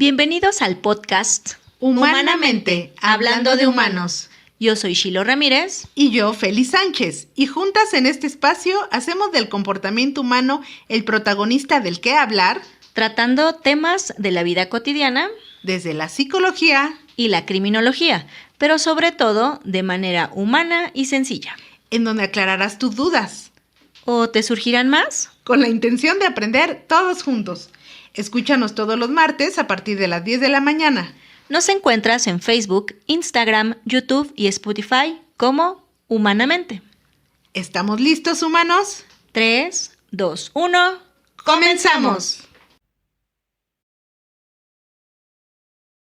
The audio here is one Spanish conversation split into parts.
Bienvenidos al podcast Humanamente, hablando de humanos. Yo soy Shilo Ramírez. Y yo, Feli Sánchez. Y juntas en este espacio hacemos del comportamiento humano el protagonista del qué hablar, Tratando temas de la vida cotidiana desde la psicología y la criminología, pero sobre todo de manera humana y sencilla. en donde aclararás tus dudas, ¿O te surgirán más? con la intención de aprender todos juntos. Escúchanos todos los martes a partir de las 10 de la mañana. Nos encuentras en Facebook, Instagram, YouTube y Spotify como Humanamente. ¿Estamos listos, humanos? 3, 2, 1. ¡Comenzamos!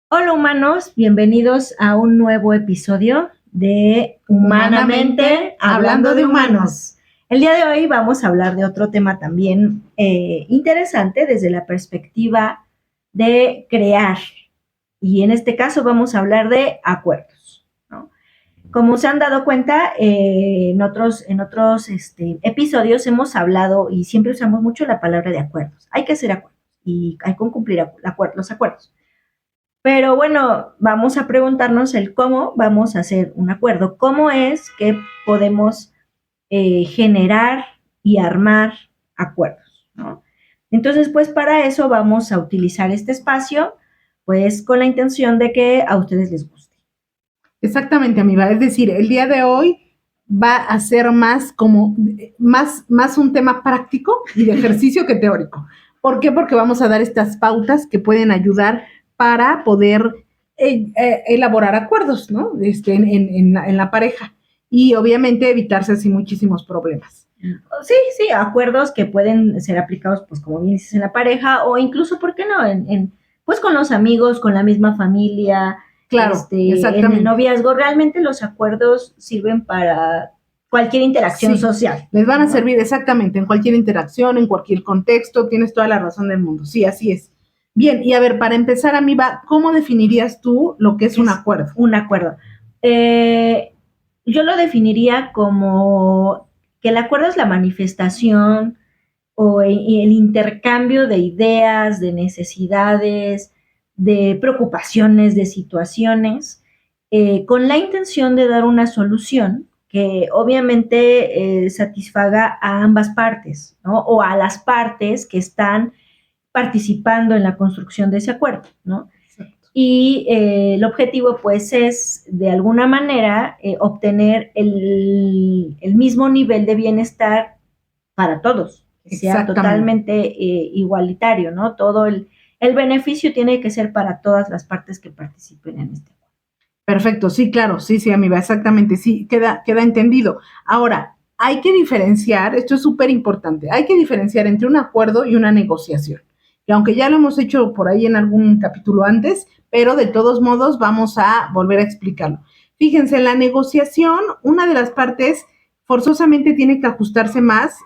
Hola humanos, bienvenidos a un nuevo episodio de Humanamente, hablando de humanos. El día de hoy vamos a hablar de otro tema también interesante desde la perspectiva de crear. Y en este caso vamos a hablar de acuerdos, ¿no? Como se han dado cuenta, en otros episodios hemos hablado y siempre usamos mucho la palabra de acuerdos. Hay que hacer acuerdos y hay que cumplir los acuerdos. Pero bueno, vamos a preguntarnos el cómo vamos a hacer un acuerdo. ¿Cómo es que podemos generar y armar acuerdos, ¿no? Entonces, pues para eso vamos a utilizar este espacio, pues con la intención de que a ustedes les guste. Exactamente, amiga. Es decir, el día de hoy va a ser más un tema práctico y de ejercicio que teórico. ¿Por qué? Porque vamos a dar estas pautas que pueden ayudar para poder elaborar acuerdos, ¿no? En la pareja. Y obviamente evitarse así muchísimos problemas. Sí, acuerdos que pueden ser aplicados, pues como bien dices, en la pareja o incluso, ¿por qué no? Pues con los amigos, con la misma familia, Claro, en exactamente. el noviazgo. Realmente los acuerdos sirven para cualquier interacción Sí, social. Les van a ¿no? servir exactamente en cualquier interacción, en cualquier contexto. Tienes toda la razón del mundo. Sí, así es. Bien, y a ver, para empezar, amiga, ¿cómo definirías tú lo que es un acuerdo? Un acuerdo. Yo lo definiría como que el acuerdo es la manifestación o el intercambio de ideas, de necesidades, de preocupaciones, de situaciones, con la intención de dar una solución que obviamente satisfaga a ambas partes, ¿no? O a las partes que están participando en la construcción de ese acuerdo, ¿no? Y el objetivo, pues, es de alguna manera obtener el mismo nivel de bienestar para todos, que sea totalmente igualitario, ¿no? Todo el beneficio tiene que ser para todas las partes que participen en este acuerdo. Perfecto, sí, claro, sí, amiga, exactamente, sí, queda entendido. Ahora, hay que diferenciar, esto es súper importante, hay que diferenciar entre un acuerdo y una negociación. Que aunque ya lo hemos hecho por ahí en algún capítulo antes, pero de todos modos vamos a volver a explicarlo. Fíjense, en la negociación, una de las partes forzosamente tiene que ajustarse más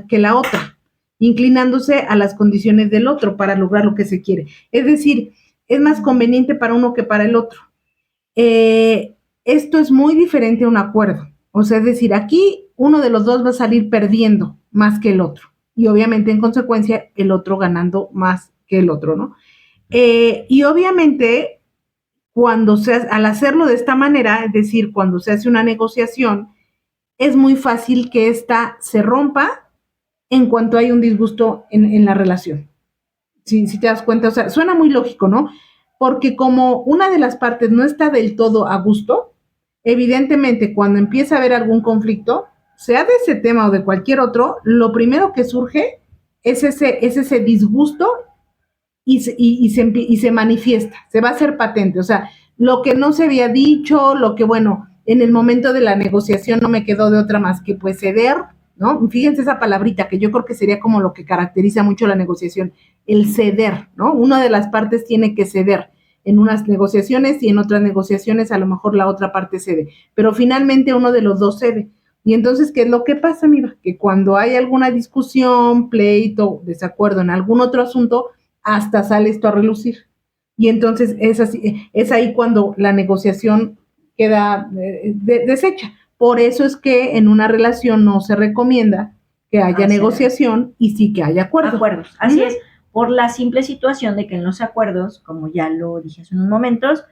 que la otra, inclinándose a las condiciones del otro para lograr lo que se quiere. Es decir, es más conveniente para uno que para el otro. Esto es muy diferente a un acuerdo. O sea, es decir, aquí uno de los dos va a salir perdiendo más que el otro. Y obviamente, en consecuencia, el otro ganando más que el otro, ¿no? Y obviamente, al hacerlo de esta manera, es decir, cuando se hace una negociación, es muy fácil que ésta se rompa en cuanto hay un disgusto en la relación. Si te das cuenta, o sea, suena muy lógico, ¿no? Porque como una de las partes no está del todo a gusto, evidentemente, cuando empieza a haber algún conflicto, sea de ese tema o de cualquier otro, lo primero que surge es ese disgusto y se manifiesta, se va a hacer patente. O sea, lo que no se había dicho, lo que, bueno, en el momento de la negociación no me quedó de otra más que pues ceder, ¿no? Fíjense esa palabrita que yo creo que sería como lo que caracteriza mucho la negociación, el ceder, ¿no? Una de las partes tiene que ceder en unas negociaciones y en otras negociaciones a lo mejor la otra parte cede, pero finalmente uno de los dos cede. Y entonces, ¿qué es lo que pasa, mira? Que cuando hay alguna discusión, pleito, desacuerdo en algún otro asunto, hasta sale esto a relucir. Y entonces es ahí cuando la negociación queda deshecha. Por eso es que en una relación no se recomienda que haya negociación y sí que haya acuerdos. Así es. por la simple situación de que en los acuerdos, como ya lo dije hace unos momentos,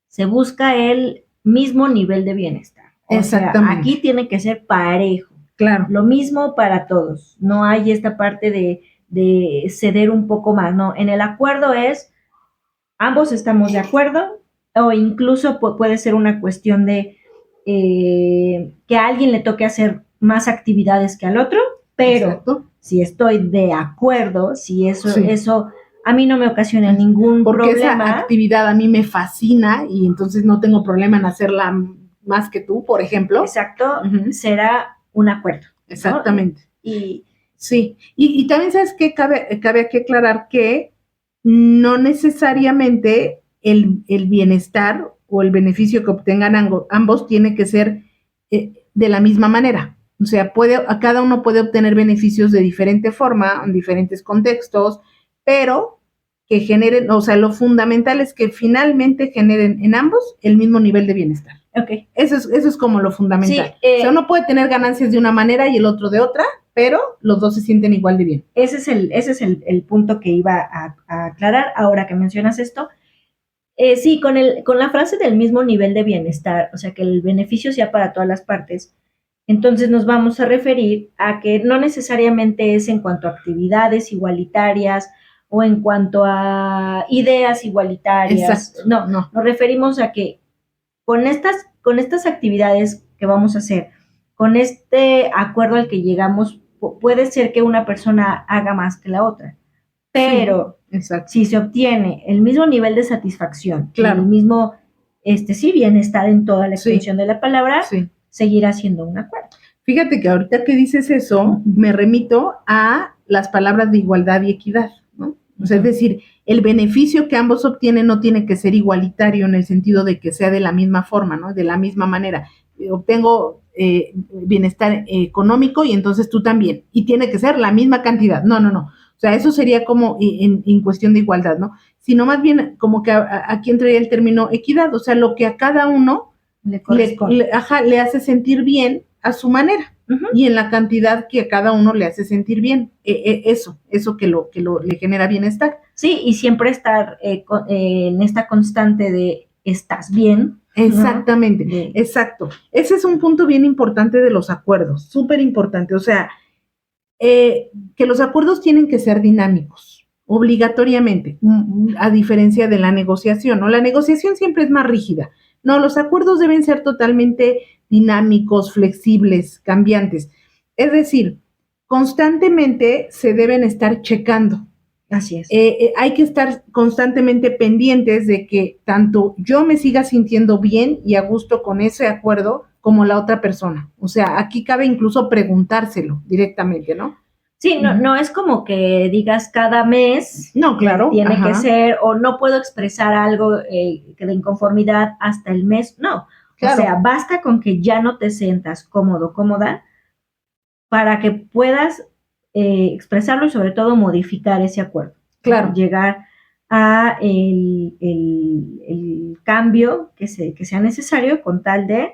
se busca el mismo nivel de bienestar. Exactamente. Aquí tiene que ser parejo. Claro. Lo mismo para todos. No hay esta parte de ceder un poco más, ¿no? En el acuerdo es, ambos estamos de acuerdo, o incluso puede ser una cuestión de que a alguien le toque hacer más actividades que al otro, pero Exacto. si estoy de acuerdo, si eso, Sí. eso a mí no me ocasiona ningún Porque problema. esa actividad a mí me fascina y entonces no tengo problema en hacerla más que tú, por ejemplo. Exacto, Ujú. será un acuerdo, ¿no? Exactamente. Y sí, y también sabes que cabe aquí aclarar que no necesariamente el bienestar o el beneficio que obtengan ambos tiene que ser de la misma manera. O sea, cada uno puede obtener beneficios de diferente forma, en diferentes contextos, pero que generen, o sea, lo fundamental es que finalmente generen en ambos el mismo nivel de bienestar. okay. Eso es como lo fundamental. Sí, o sea, uno puede tener ganancias de una manera y el otro de otra, pero los dos se sienten igual de bien. Ese es el punto que iba a aclarar ahora que mencionas esto. Sí, con la frase del mismo nivel de bienestar, o sea, que el beneficio sea para todas las partes, entonces nos vamos a referir a que no necesariamente es en cuanto a actividades igualitarias o en cuanto a ideas igualitarias. Exacto. No, nos referimos a que con estas actividades que vamos a hacer, con este acuerdo al que llegamos, puede ser que una persona haga más que la otra, pero sí, si se obtiene el mismo nivel de satisfacción, claro, el mismo, sí, bienestar en toda la extensión de la palabra, seguirá siendo un acuerdo. Fíjate que ahorita que dices eso, me remito a las palabras de igualdad y equidad, ¿no? O sea, es decir, el beneficio que ambos obtienen no tiene que ser igualitario en el sentido de que sea de la misma forma, ¿no? De la misma manera. Obtengo bienestar económico y entonces tú también. Y tiene que ser la misma cantidad. No. O sea, eso sería como en cuestión de igualdad, ¿no? Sino más bien como que aquí entraría el término equidad, o sea, lo que a cada uno le hace sentir bien a su manera y en la cantidad que a cada uno le hace sentir bien. Eso que le genera bienestar. Sí, y siempre estar en esta constante de estás bien. Exactamente, ¿no? Exacto. Ese es un punto bien importante de los acuerdos, súper importante. O sea, que los acuerdos tienen que ser dinámicos, obligatoriamente, a diferencia de la negociación, ¿no? La negociación siempre es más rígida. No, los acuerdos deben ser totalmente dinámicos, flexibles, cambiantes. Es decir, constantemente se deben estar checando. Así es. Hay que estar constantemente pendientes de que tanto yo me siga sintiendo bien y a gusto con ese acuerdo como la otra persona. O sea, aquí cabe incluso preguntárselo directamente, ¿no? Sí, no es como que digas cada mes. No, claro. Tiene que ser, o no puedo expresar algo que de inconformidad hasta el mes. No. Claro. O sea, basta con que ya no te sientas cómodo, cómoda, para que puedas expresarlo y sobre todo modificar ese acuerdo. Claro. Llegar a el cambio que sea necesario con tal de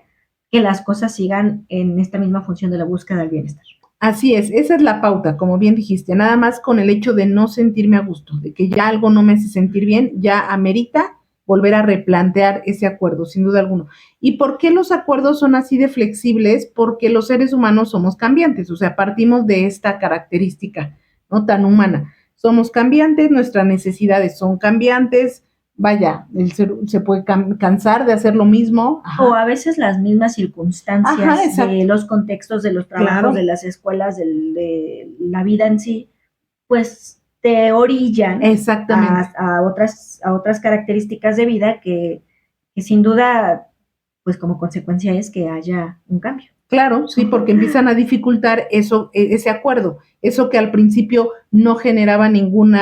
que las cosas sigan en esta misma función de la búsqueda del bienestar. Así es, esa es la pauta, como bien dijiste, nada más con el hecho de no sentirme a gusto, de que ya algo no me hace sentir bien, ya amerita volver a replantear ese acuerdo, sin duda alguna. ¿Y por qué los acuerdos son así de flexibles? Porque los seres humanos somos cambiantes, o sea, partimos de esta característica, ¿no? Tan humana. Somos cambiantes, nuestras necesidades son cambiantes, vaya, el ser se puede cansar de hacer lo mismo. Ajá. O a veces las mismas circunstancias de los contextos de los trabajos, de las escuelas, de la vida en sí, pues te orillan a otras características de vida que sin duda, pues como consecuencia es que haya un cambio. Claro, sí, porque empiezan a dificultar ese acuerdo, eso que al principio no generaba ningún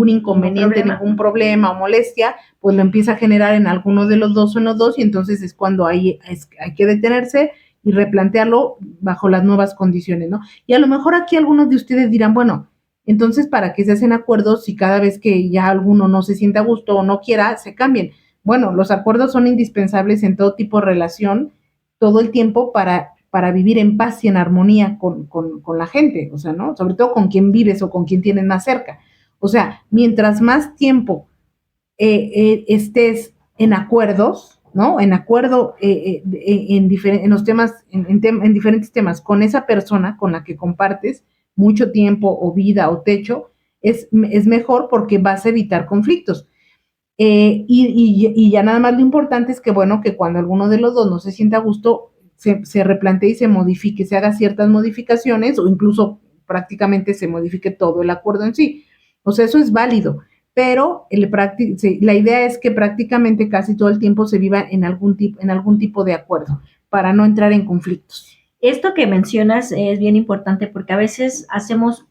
inconveniente, ningún problema o molestia, pues lo empieza a generar en alguno de los dos o en los dos, y entonces es cuando hay que detenerse y replantearlo bajo las nuevas condiciones, ¿no? Y a lo mejor aquí algunos de ustedes dirán, bueno, entonces, ¿para qué se hacen acuerdos si cada vez que ya alguno no se sienta a gusto o no quiera, se cambien? Bueno, los acuerdos son indispensables en todo tipo de relación, todo el tiempo para vivir en paz y en armonía con la gente, o sea, ¿no? Sobre todo con quien vives o con quien tienes más cerca. O sea, mientras más tiempo estés en acuerdos, ¿no? En acuerdo en los temas, en diferentes temas con esa persona con la que compartes mucho tiempo o vida o techo, es mejor porque vas a evitar conflictos. Y ya nada más lo importante es que, bueno, que cuando alguno de los dos no se sienta a gusto, se replantee y se modifique, se haga ciertas modificaciones o incluso prácticamente se modifique todo el acuerdo en sí. O sea, eso es válido, pero la idea es que prácticamente casi todo el tiempo se viva en algún tipo de acuerdo para no entrar en conflictos. Esto que mencionas es bien importante porque a veces hacemos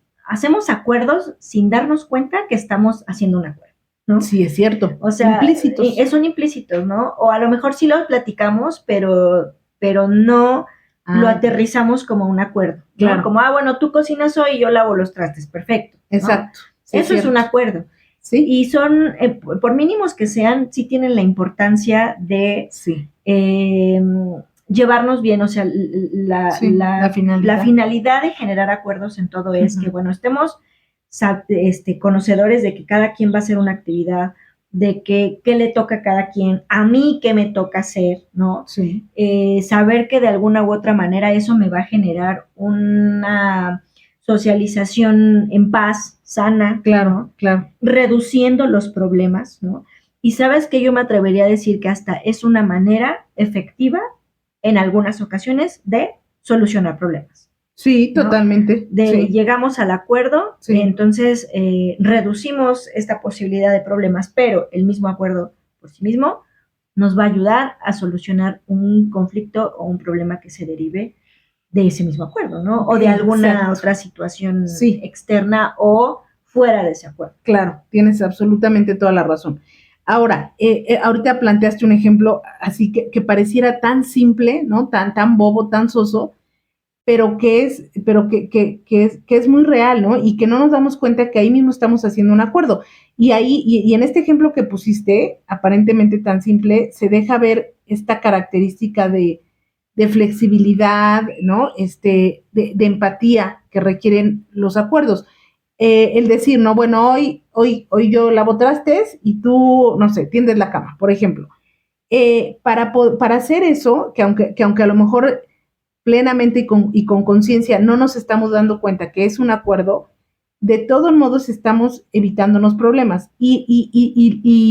acuerdos sin darnos cuenta que estamos haciendo un acuerdo, ¿no? Sí, es cierto. O sea, implícitos. Son implícitos, ¿no? O a lo mejor sí lo platicamos, pero no lo aterrizamos como un acuerdo, ¿no? Claro. Como, bueno, tú cocinas hoy y yo lavo los trastes, perfecto, ¿no? Exacto. Sí, eso es un acuerdo. Sí. Y son, por mínimos que sean, sí tienen la importancia de sí. Llevarnos bien, o sea, la finalidad de generar acuerdos en todo es que, bueno, estemos conocedores de que cada quien va a hacer una actividad, de qué le toca a cada quien, a mí qué me toca hacer, ¿no? Sí. Saber que de alguna u otra manera eso me va a generar una socialización en paz, sana. Claro, ¿no? claro. Reduciendo los problemas, ¿no? Y sabes que yo me atrevería a decir que hasta es una manera efectiva en algunas ocasiones de solucionar problemas. Sí, ¿no? Totalmente. Llegamos al acuerdo, entonces reducimos esta posibilidad de problemas, pero el mismo acuerdo por sí mismo nos va a ayudar a solucionar un conflicto o un problema que se derive de ese mismo acuerdo, ¿no? O de alguna otra situación externa o fuera de ese acuerdo. Claro, tienes absolutamente toda la razón. Ahora, ahorita planteaste un ejemplo así que pareciera tan simple, ¿no? Tan bobo, tan soso, pero que es muy real, ¿no? Y que no nos damos cuenta que ahí mismo estamos haciendo un acuerdo. Y ahí, y en este ejemplo que pusiste, aparentemente tan simple, se deja ver esta característica de flexibilidad, ¿no? De empatía que requieren los acuerdos. El decir, no, bueno, hoy yo lavo trastes y tú, no sé, tiendes la cama, por ejemplo. Para hacer eso, que aunque a lo mejor plenamente y con conciencia no nos estamos dando cuenta que es un acuerdo, de todos modos estamos evitándonos problemas. Y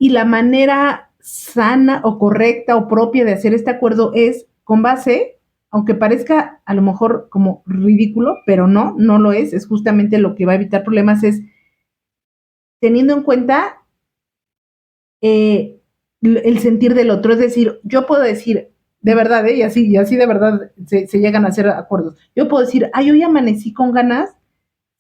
la manera sana o correcta o propia de hacer este acuerdo es con base, aunque parezca a lo mejor como ridículo, pero no lo es justamente lo que va a evitar problemas, es teniendo en cuenta el sentir del otro. Es decir, yo puedo decir, de verdad, y así de verdad se llegan a hacer acuerdos. Yo puedo decir, hoy amanecí con ganas,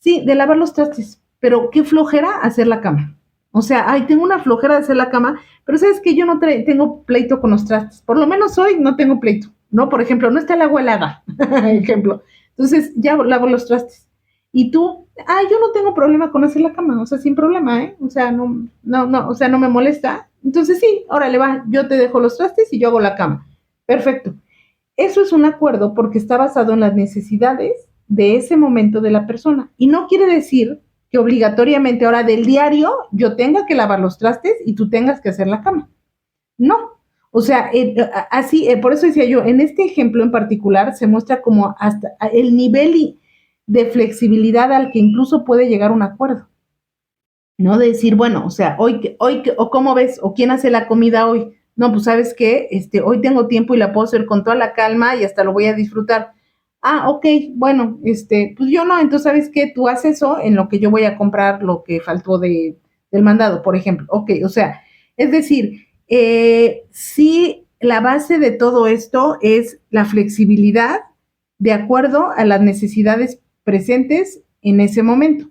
sí, de lavar los trastes, pero qué flojera hacer la cama. O sea, tengo una flojera de hacer la cama, pero sabes que yo no tengo pleito con los trastes. Por lo menos hoy no tengo pleito, ¿no? Por ejemplo, no está el agua helada, ejemplo. Entonces, ya lavo los trastes. Y tú, yo no tengo problema con hacer la cama, o sea, sin problema, ¿eh? O sea, o sea, no me molesta. Entonces, sí, órale, va, yo te dejo los trastes y yo hago la cama. Perfecto. Eso es un acuerdo porque está basado en las necesidades de ese momento de la persona. Y no quiere decir que obligatoriamente ahora del diario yo tenga que lavar los trastes y tú tengas que hacer la cama. No. O sea, así, por eso decía yo, en este ejemplo en particular se muestra como hasta el nivel de flexibilidad al que incluso puede llegar un acuerdo. No de decir, bueno, o sea, hoy, o cómo ves, o quién hace la comida hoy. No, pues sabes qué, hoy tengo tiempo y la puedo hacer con toda la calma y hasta lo voy a disfrutar. Ok, bueno, pues yo no, entonces sabes qué, tú haces eso en lo que yo voy a comprar lo que faltó del mandado, por ejemplo. Ok, o sea, es decir, sí, la base de todo esto es la flexibilidad de acuerdo a las necesidades presentes en ese momento.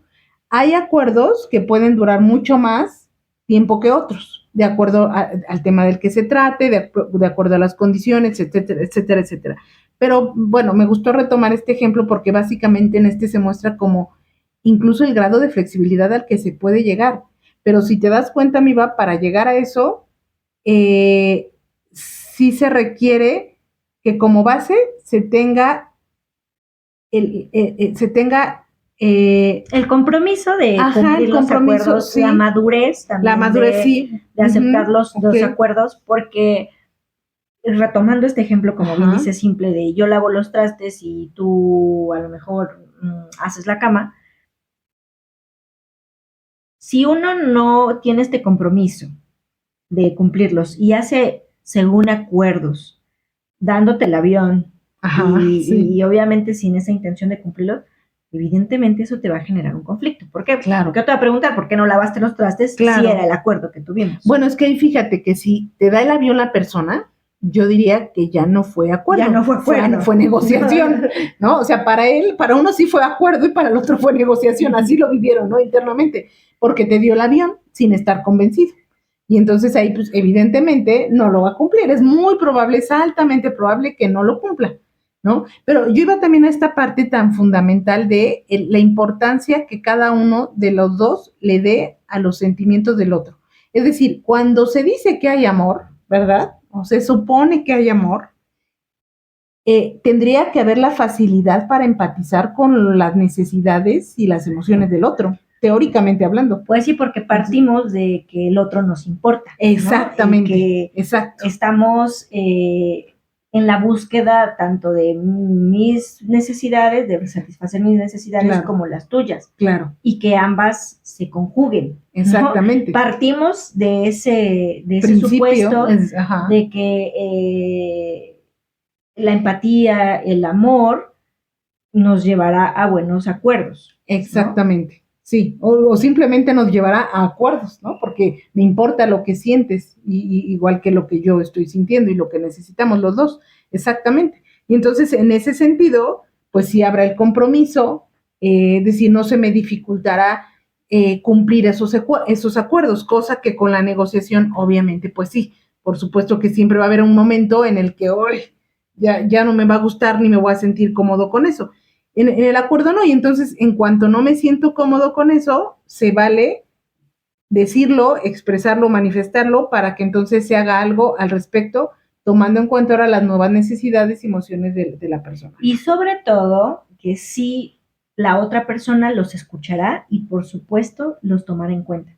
Hay acuerdos que pueden durar mucho más tiempo que otros, de acuerdo al tema del que se trate, de acuerdo a las condiciones, etcétera, etcétera, etcétera. Pero bueno, me gustó retomar este ejemplo porque básicamente en se muestra como incluso el grado de flexibilidad al que se puede llegar. Pero si te das cuenta, Miva, para llegar a eso, sí se requiere que como base se tenga El compromiso de cumplir los acuerdos, sí. la madurez también. La madurez, sí. De aceptar los okay. acuerdos, porque retomando este ejemplo, como bien dice, simple de yo lavo los trastes y tú a lo mejor haces la cama. Si uno no tiene este compromiso de cumplirlos y hace según acuerdos, dándote el avión, y obviamente sin esa intención de cumplirlo, evidentemente eso te va a generar un conflicto. ¿Por qué? Claro. Porque te va a preguntar, ¿por qué no lavaste los trastes? Claro. Si era el acuerdo que tuvimos. Bueno, es que fíjate que si te da el avión la persona, yo diría que ya no fue acuerdo. Ya no fue acuerdo. Fue negociación, ¿no? O sea, para uno sí fue acuerdo y para el otro fue negociación. Así lo vivieron, ¿no? Internamente. Porque te dio el avión sin estar convencido. Y entonces ahí, pues, evidentemente no lo va a cumplir. Es muy probable, es altamente probable que no lo cumpla, ¿no? Pero yo iba también a esta parte tan fundamental de la importancia que cada uno de los dos le dé a los sentimientos del otro. Es decir, cuando se dice que hay amor, ¿verdad? O se supone que hay amor, tendría que haber la facilidad para empatizar con las necesidades y las emociones del otro, teóricamente hablando. Pues sí, porque partimos de que el otro nos importa. Exactamente. ¿No? Y que estamos en la búsqueda tanto de mis necesidades, de satisfacer mis necesidades, claro, como las tuyas. Claro. Y que ambas se conjuguen. Exactamente. ¿No? Partimos de ese supuesto de que la empatía, el amor, nos llevará a buenos acuerdos. Exactamente. ¿No? Sí, o simplemente nos llevará a acuerdos, ¿no? Porque me importa lo que sientes, igual que lo que yo estoy sintiendo y lo que necesitamos los dos, exactamente. Y entonces, en ese sentido, pues sí habrá el compromiso, es decir, no se me dificultará cumplir esos acuerdos, cosa que con la negociación, obviamente, pues sí, por supuesto que siempre va a haber un momento en el que hoy ya no me va a gustar ni me voy a sentir cómodo con eso. En el acuerdo no, y entonces en cuanto no me siento cómodo con eso, se vale decirlo, expresarlo, manifestarlo, para que entonces se haga algo al respecto, tomando en cuenta ahora las nuevas necesidades y emociones de la persona. Y sobre todo, que sí la otra persona los escuchará y por supuesto los tomará en cuenta.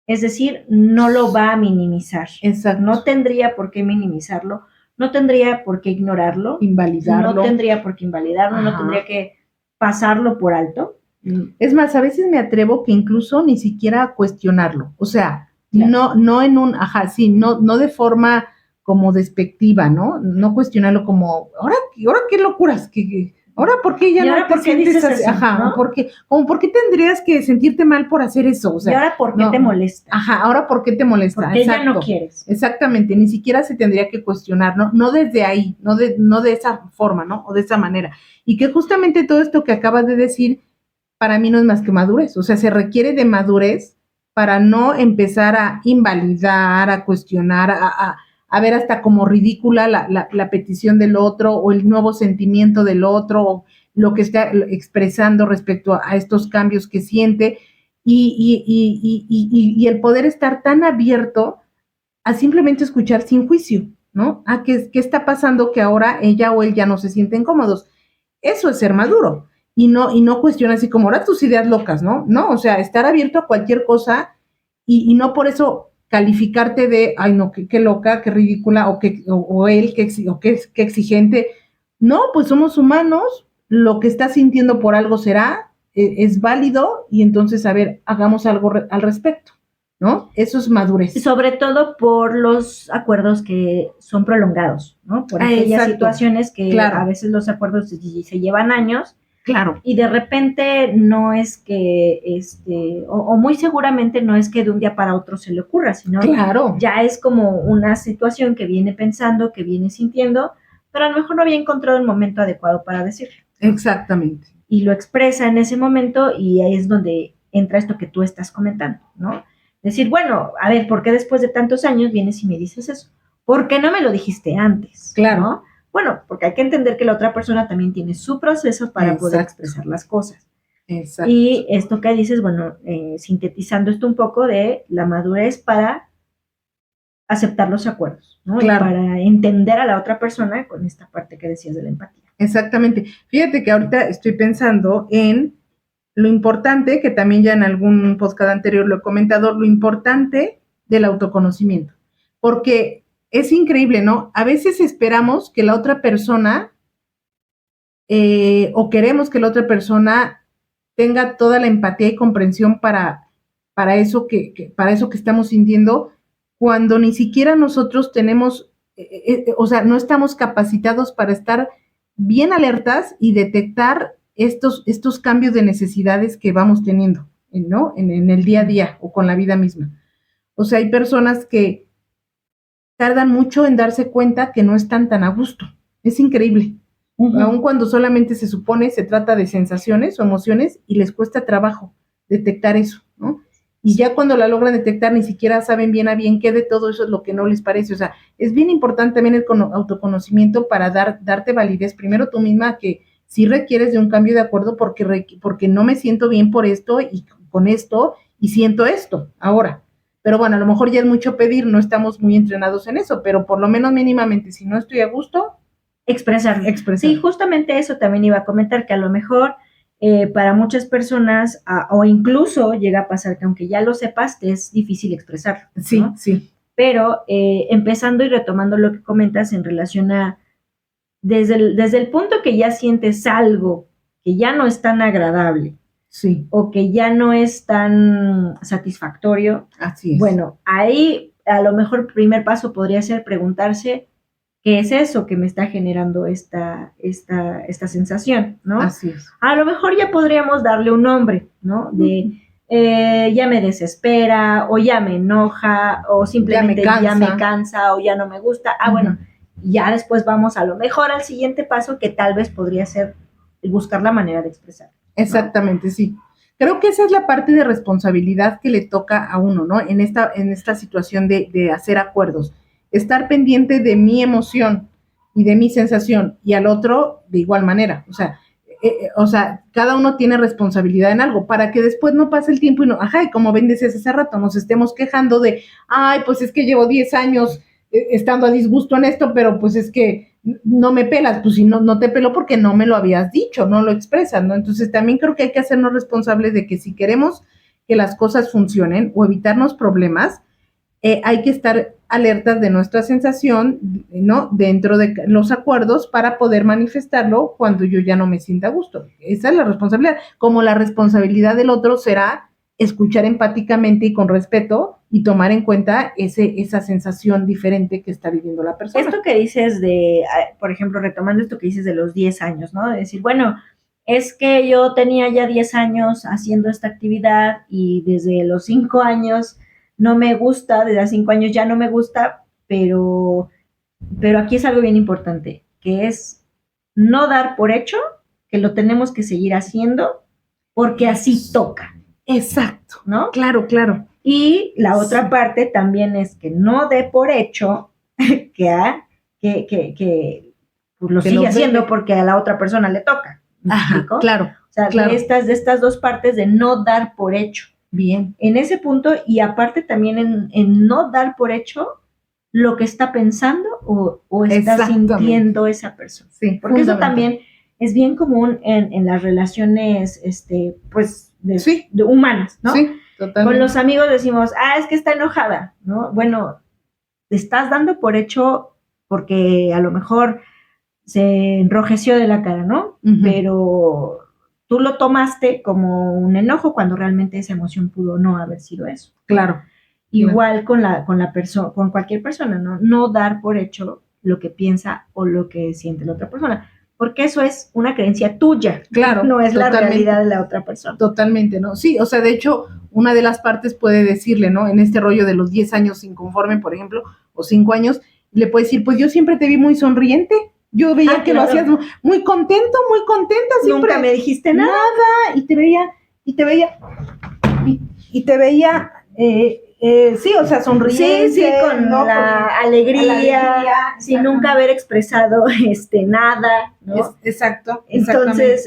Es decir, no lo va a minimizar. Exacto. No tendría por qué minimizarlo. No tendría por qué ignorarlo, invalidarlo. No tendría por qué invalidarlo, no tendría que pasarlo por alto. Es más, a veces me atrevo que incluso ni siquiera a cuestionarlo. O sea, claro, no en un, no de forma como despectiva, ¿no? No cuestionarlo como, ¿ahora qué locuras? ¿Ahora por qué ya no te sientes así? ¿No? ¿Por qué tendrías que sentirte mal por hacer eso? O sea, ¿y ahora por qué te molesta? ¿Ahora por qué te molesta? Porque ya no quieres. Exactamente, ni siquiera se tendría que cuestionar, no desde ahí, no de esa forma, ¿no? O de esa manera. Y que justamente todo esto que acabas de decir, para mí no es más que madurez. O sea, se requiere de madurez para no empezar a invalidar, a cuestionar, a ver hasta como ridícula la petición del otro o el nuevo sentimiento del otro o lo que está expresando respecto a estos cambios que siente y el poder estar tan abierto a simplemente escuchar sin juicio, ¿no? ¿Qué está pasando que ahora ella o él ya no se sienten cómodos? Eso es ser maduro y no cuestiona así como ahora tus ideas locas, ¿no? No, o sea, estar abierto a cualquier cosa y no por eso calificarte de, ay no, qué loca, qué ridícula, o él, qué exigente. No, pues somos humanos, lo que estás sintiendo por algo será, es válido, y entonces, a ver, hagamos algo al respecto, ¿no? Eso es madurez. Sobre todo por los acuerdos que son prolongados, ¿no? Por aquellas situaciones que claro, a veces los acuerdos se llevan años. Claro. Y de repente no es que, o muy seguramente no es que de un día para otro se le ocurra, sino claro, ya es como una situación que viene pensando, que viene sintiendo, pero a lo mejor no había encontrado el momento adecuado para decirlo. Exactamente. Y lo expresa en ese momento y ahí es donde entra esto que tú estás comentando, ¿no? Decir, bueno, a ver, ¿por qué después de tantos años vienes y me dices eso? ¿Por qué no me lo dijiste antes? Claro. ¿No? Bueno, porque hay que entender que la otra persona también tiene su proceso para exacto, poder expresar las cosas. Exacto. Y esto que dices, bueno, sintetizando esto un poco de la madurez para aceptar los acuerdos, ¿no? Claro. Y para entender a la otra persona con esta parte que decías de la empatía. Exactamente. Fíjate que ahorita estoy pensando en lo importante, que también ya en algún podcast anterior lo he comentado, lo importante del autoconocimiento, porque es increíble, ¿no? A veces esperamos que la otra persona o queremos que la otra persona tenga toda la empatía y comprensión para eso para eso que estamos sintiendo, cuando ni siquiera nosotros tenemos, o sea, no estamos capacitados para estar bien alertas y detectar estos cambios de necesidades que vamos teniendo, ¿no? En el día a día o con la vida misma. O sea, hay personas que tardan mucho en darse cuenta que no están tan a gusto. Es increíble. Aun cuando solamente se supone se trata de sensaciones o emociones y les cuesta trabajo detectar eso, ¿no? Y ya cuando la logran detectar ni siquiera saben bien a bien qué de todo eso es lo que no les parece. O sea, es bien importante también el autoconocimiento para darte validez primero tú misma que sí requieres de un cambio de acuerdo porque no me siento bien por esto y con esto y siento esto ahora. Pero bueno, a lo mejor ya es mucho pedir, no estamos muy entrenados en eso, pero por lo menos mínimamente si no estoy a gusto, expresarlo. Sí, justamente eso también iba a comentar, que a lo mejor para muchas personas, o incluso llega a pasar que aunque ya lo sepas, te es difícil expresarlo. Sí, ¿no? sí. Pero empezando y retomando lo que comentas en relación a, desde el punto que ya sientes algo que ya no es tan agradable, sí, o que ya no es tan satisfactorio, así es. Bueno, ahí a lo mejor el primer paso podría ser preguntarse ¿qué es eso que me está generando esta sensación, ¿no? Así es. A lo mejor ya podríamos darle un nombre, ¿no? De ya me desespera, o ya me enoja, o simplemente ya me cansa, o ya no me gusta. Bueno, ya después vamos a lo mejor al siguiente paso, que tal vez podría ser buscar la manera de expresar. Exactamente, ¿no? Sí. Creo que esa es la parte de responsabilidad que le toca a uno, ¿no? En esta situación de hacer acuerdos. Estar pendiente de mi emoción y de mi sensación y al otro de igual manera. O sea, cada uno tiene responsabilidad en algo para que después no pase el tiempo y no, y como bien decías hace rato, nos estemos quejando de, pues es que llevo 10 años estando a disgusto en esto, pero pues es que no me pelas, pues si no te peló porque no me lo habías dicho, no lo expresas, ¿no? Entonces también creo que hay que hacernos responsables de que si queremos que las cosas funcionen o evitarnos problemas, hay que estar alertas de nuestra sensación, ¿no? Dentro de los acuerdos para poder manifestarlo cuando yo ya no me sienta a gusto. Esa es la responsabilidad. Como la responsabilidad del otro será escuchar empáticamente y con respeto y tomar en cuenta esa sensación diferente que está viviendo la persona. Esto que dices de, por ejemplo, retomando esto que dices de los 10 años, ¿no? De decir, bueno, es que yo tenía ya 10 años haciendo esta actividad y desde los 5 años no me gusta, desde hace 5 años ya no me gusta, pero aquí es algo bien importante, que es no dar por hecho que lo tenemos que seguir haciendo porque así toca. Exacto, ¿no? Claro. Y la otra parte también es que no dé por hecho que pues lo sigue haciendo porque a la otra persona le toca. ¿Me explico? Claro. O sea, claro. de estas dos partes de no dar por hecho. Bien. En ese punto, y aparte también en no dar por hecho lo que está pensando o está sintiendo esa persona. Sí, porque eso también es bien común en las relaciones, pues, de humanas, ¿no? Sí, totalmente. Con los amigos decimos, es que está enojada, ¿no? Bueno, te estás dando por hecho porque a lo mejor se enrojeció de la cara, ¿no? Pero tú lo tomaste como un enojo cuando realmente esa emoción pudo no haber sido eso. Claro. Igual con con cualquier persona, ¿no? No dar por hecho lo que piensa o lo que siente la otra persona, porque eso es una creencia tuya. Claro. No es la realidad de la otra persona. Totalmente, ¿no? Sí, o sea, de hecho, una de las partes puede decirle, ¿no? En este rollo de los 10 años inconforme, por ejemplo, o 5 años, le puede decir, pues yo siempre te vi muy sonriente. Yo veía que lo hacías muy contenta siempre. Nunca me dijiste nada. Y te veía, sí, o sea, sonriente. Sí, con la alegría, sin nunca haber expresado nada, ¿no? Exacto. Entonces,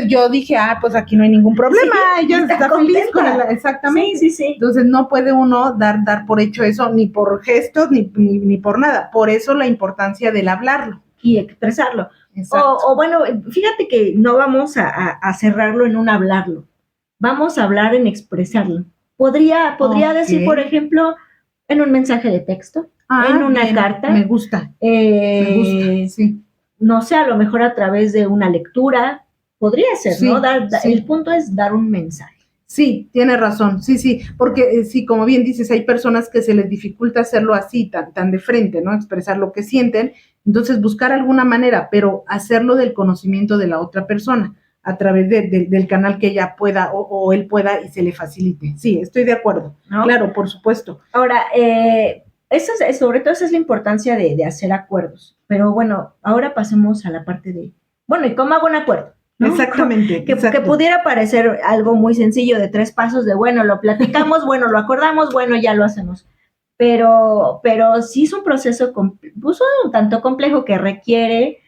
yo dije, pues aquí no hay ningún problema, ella está feliz con el, exactamente. Sí. Entonces no puede uno dar por hecho eso, ni por gestos, ni por nada. Por eso la importancia del hablarlo. Y expresarlo. exacto. O bueno, fíjate que no vamos a cerrarlo en un hablarlo, vamos a hablar en expresarlo. Podría decir, por ejemplo, en un mensaje de texto, en una carta. Me gusta, sí. No sé, a lo mejor a través de una lectura, podría ser, sí, ¿no? Sí. El punto es dar un mensaje. Sí, tiene razón, sí, porque sí, como bien dices, hay personas que se les dificulta hacerlo así, tan de frente, ¿no? Expresar lo que sienten, entonces buscar alguna manera, pero hacerlo del conocimiento de la otra persona, a través del canal que ella pueda o él pueda y se le facilite. Sí, estoy de acuerdo, ¿no? Claro, por supuesto. Ahora, sobre todo esa es la importancia de hacer acuerdos, pero bueno, ahora pasemos a la parte de, bueno, ¿y cómo hago un acuerdo? ¿No? Exactamente. Que pudiera parecer algo muy sencillo de 3 pasos de, bueno, lo platicamos, bueno, lo acordamos, bueno, ya lo hacemos. Pero sí es un proceso pues, un tanto complejo que requiere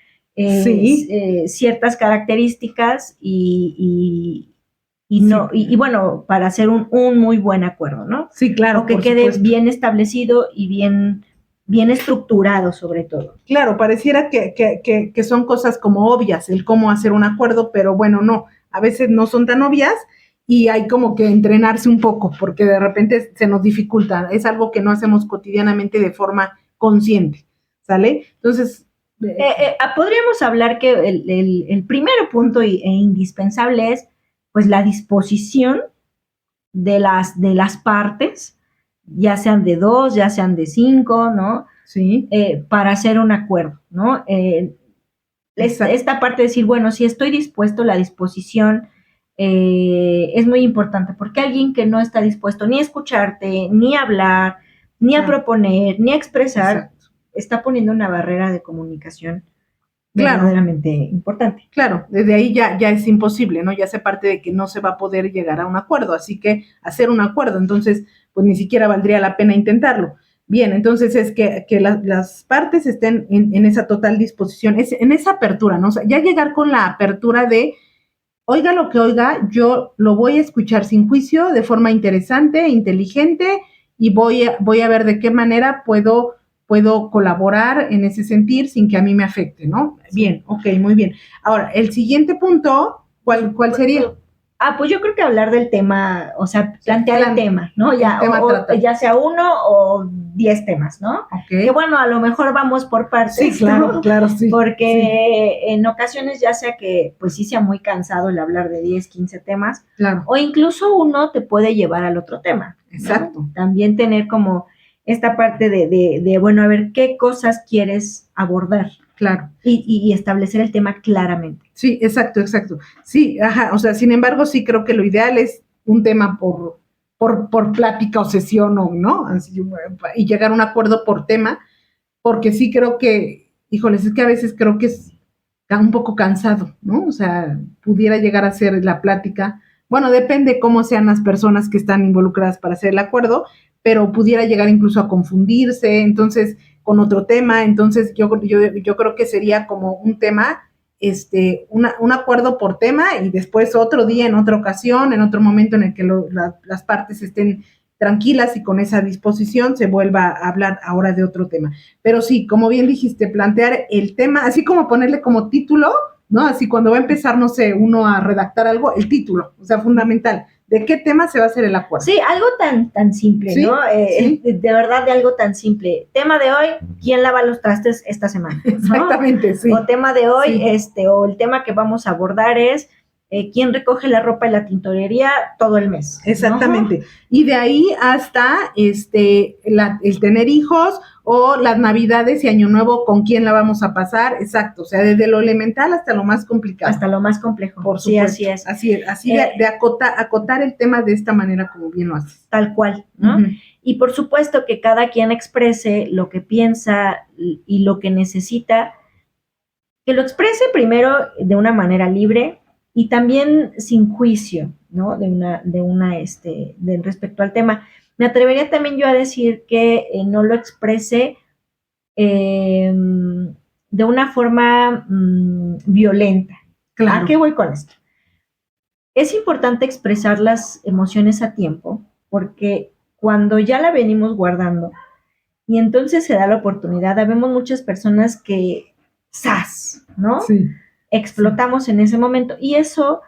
ciertas características y bueno, para hacer un muy buen acuerdo, ¿no? Sí, claro. O que quede bien establecido y bien estructurado, sobre todo. Claro, pareciera que son cosas como obvias, el cómo hacer un acuerdo, pero bueno, no, a veces no son tan obvias y hay como que entrenarse un poco, porque de repente se nos dificulta, es algo que no hacemos cotidianamente de forma consciente, ¿sale? Entonces... podríamos hablar que el primer punto e indispensable es, pues, la disposición de las partes, ya sean de 2, ya sean de 5, ¿no? Sí. Para hacer un acuerdo, ¿no? Esta parte de decir, bueno, si estoy dispuesto, la disposición es muy importante, porque alguien que no está dispuesto ni a escucharte, ni a hablar, ni a proponer, ni a expresar, está poniendo una barrera de comunicación verdaderamente importante. Claro, desde ahí ya es imposible, ¿no? Ya se parte de que no se va a poder llegar a un acuerdo, así que hacer un acuerdo, entonces, pues ni siquiera valdría la pena intentarlo. Bien, entonces es que las partes estén en esa total disposición, en esa apertura, ¿no? O sea, ya llegar con la apertura de, oiga lo que oiga, yo lo voy a escuchar sin juicio, de forma interesante, inteligente, y voy a ver de qué manera puedo colaborar en ese sentir sin que a mí me afecte, ¿no? Sí. Bien, ok, muy bien. Ahora, el siguiente punto, ¿cuál sería? Pues yo creo que hablar del tema, o sea, plantear el tema, ¿no? Ya sea 1 o 10 temas, ¿no? Okay. Que bueno, a lo mejor vamos por partes. Sí, claro, ¿no? claro, sí. Porque en ocasiones ya sea que pues sí sea muy cansado el hablar de 10, 15 temas, claro. O incluso uno te puede llevar al otro tema. Exacto. ¿No? También tener como esta parte de bueno, a ver, ¿qué cosas quieres abordar? Claro. Y establecer el tema claramente. Sí, exacto. Sí, ajá, o sea, sin embargo, sí creo que lo ideal es un tema por plática o sesión, ¿no? Así, y llegar a un acuerdo por tema, porque sí creo que, híjoles, es que a veces creo que es un poco cansado, ¿no? O sea, pudiera llegar a ser la plática, bueno, depende cómo sean las personas que están involucradas para hacer el acuerdo, pero pudiera llegar incluso a confundirse, entonces, con otro tema, entonces yo creo que sería como un tema, un acuerdo por tema y después otro día, en otra ocasión, en otro momento en el que las partes estén tranquilas y con esa disposición se vuelva a hablar ahora de otro tema. Pero sí, como bien dijiste, plantear el tema, así como ponerle como título, ¿no? Así cuando va a empezar, no sé, uno a redactar algo, el título, o sea, fundamental. ¿De qué tema se va a hacer el acuerdo? Sí, algo tan simple, ¿sí? ¿No? Sí. De verdad, de algo tan simple. Tema de hoy, ¿quién lava los trastes esta semana? ¿No? Exactamente, sí. O tema de hoy, sí. O el tema que vamos a abordar es quién recoge la ropa en la tintorería todo el mes. Exactamente. ¿No? Y de ahí hasta el tener hijos o las Navidades y Año Nuevo, ¿con quién la vamos a pasar? Exacto, o sea, desde lo elemental hasta lo más complicado. Hasta lo más complejo. Por supuesto. Sí, así es. Así es, así de acotar el tema de esta manera como bien lo haces. Tal cual, ¿no? Uh-huh. Y por supuesto que cada quien exprese lo que piensa y lo que necesita, que lo exprese primero de una manera libre y también sin juicio, ¿no? De respecto al tema. Me atrevería también yo a decir que no lo exprese de una forma violenta. Claro. ¿A qué voy con esto? Es importante expresar las emociones a tiempo, porque cuando ya la venimos guardando y entonces se da la oportunidad, habemos muchas personas que ¡zas! ¿No? Sí. Explotamos en ese momento. Y eso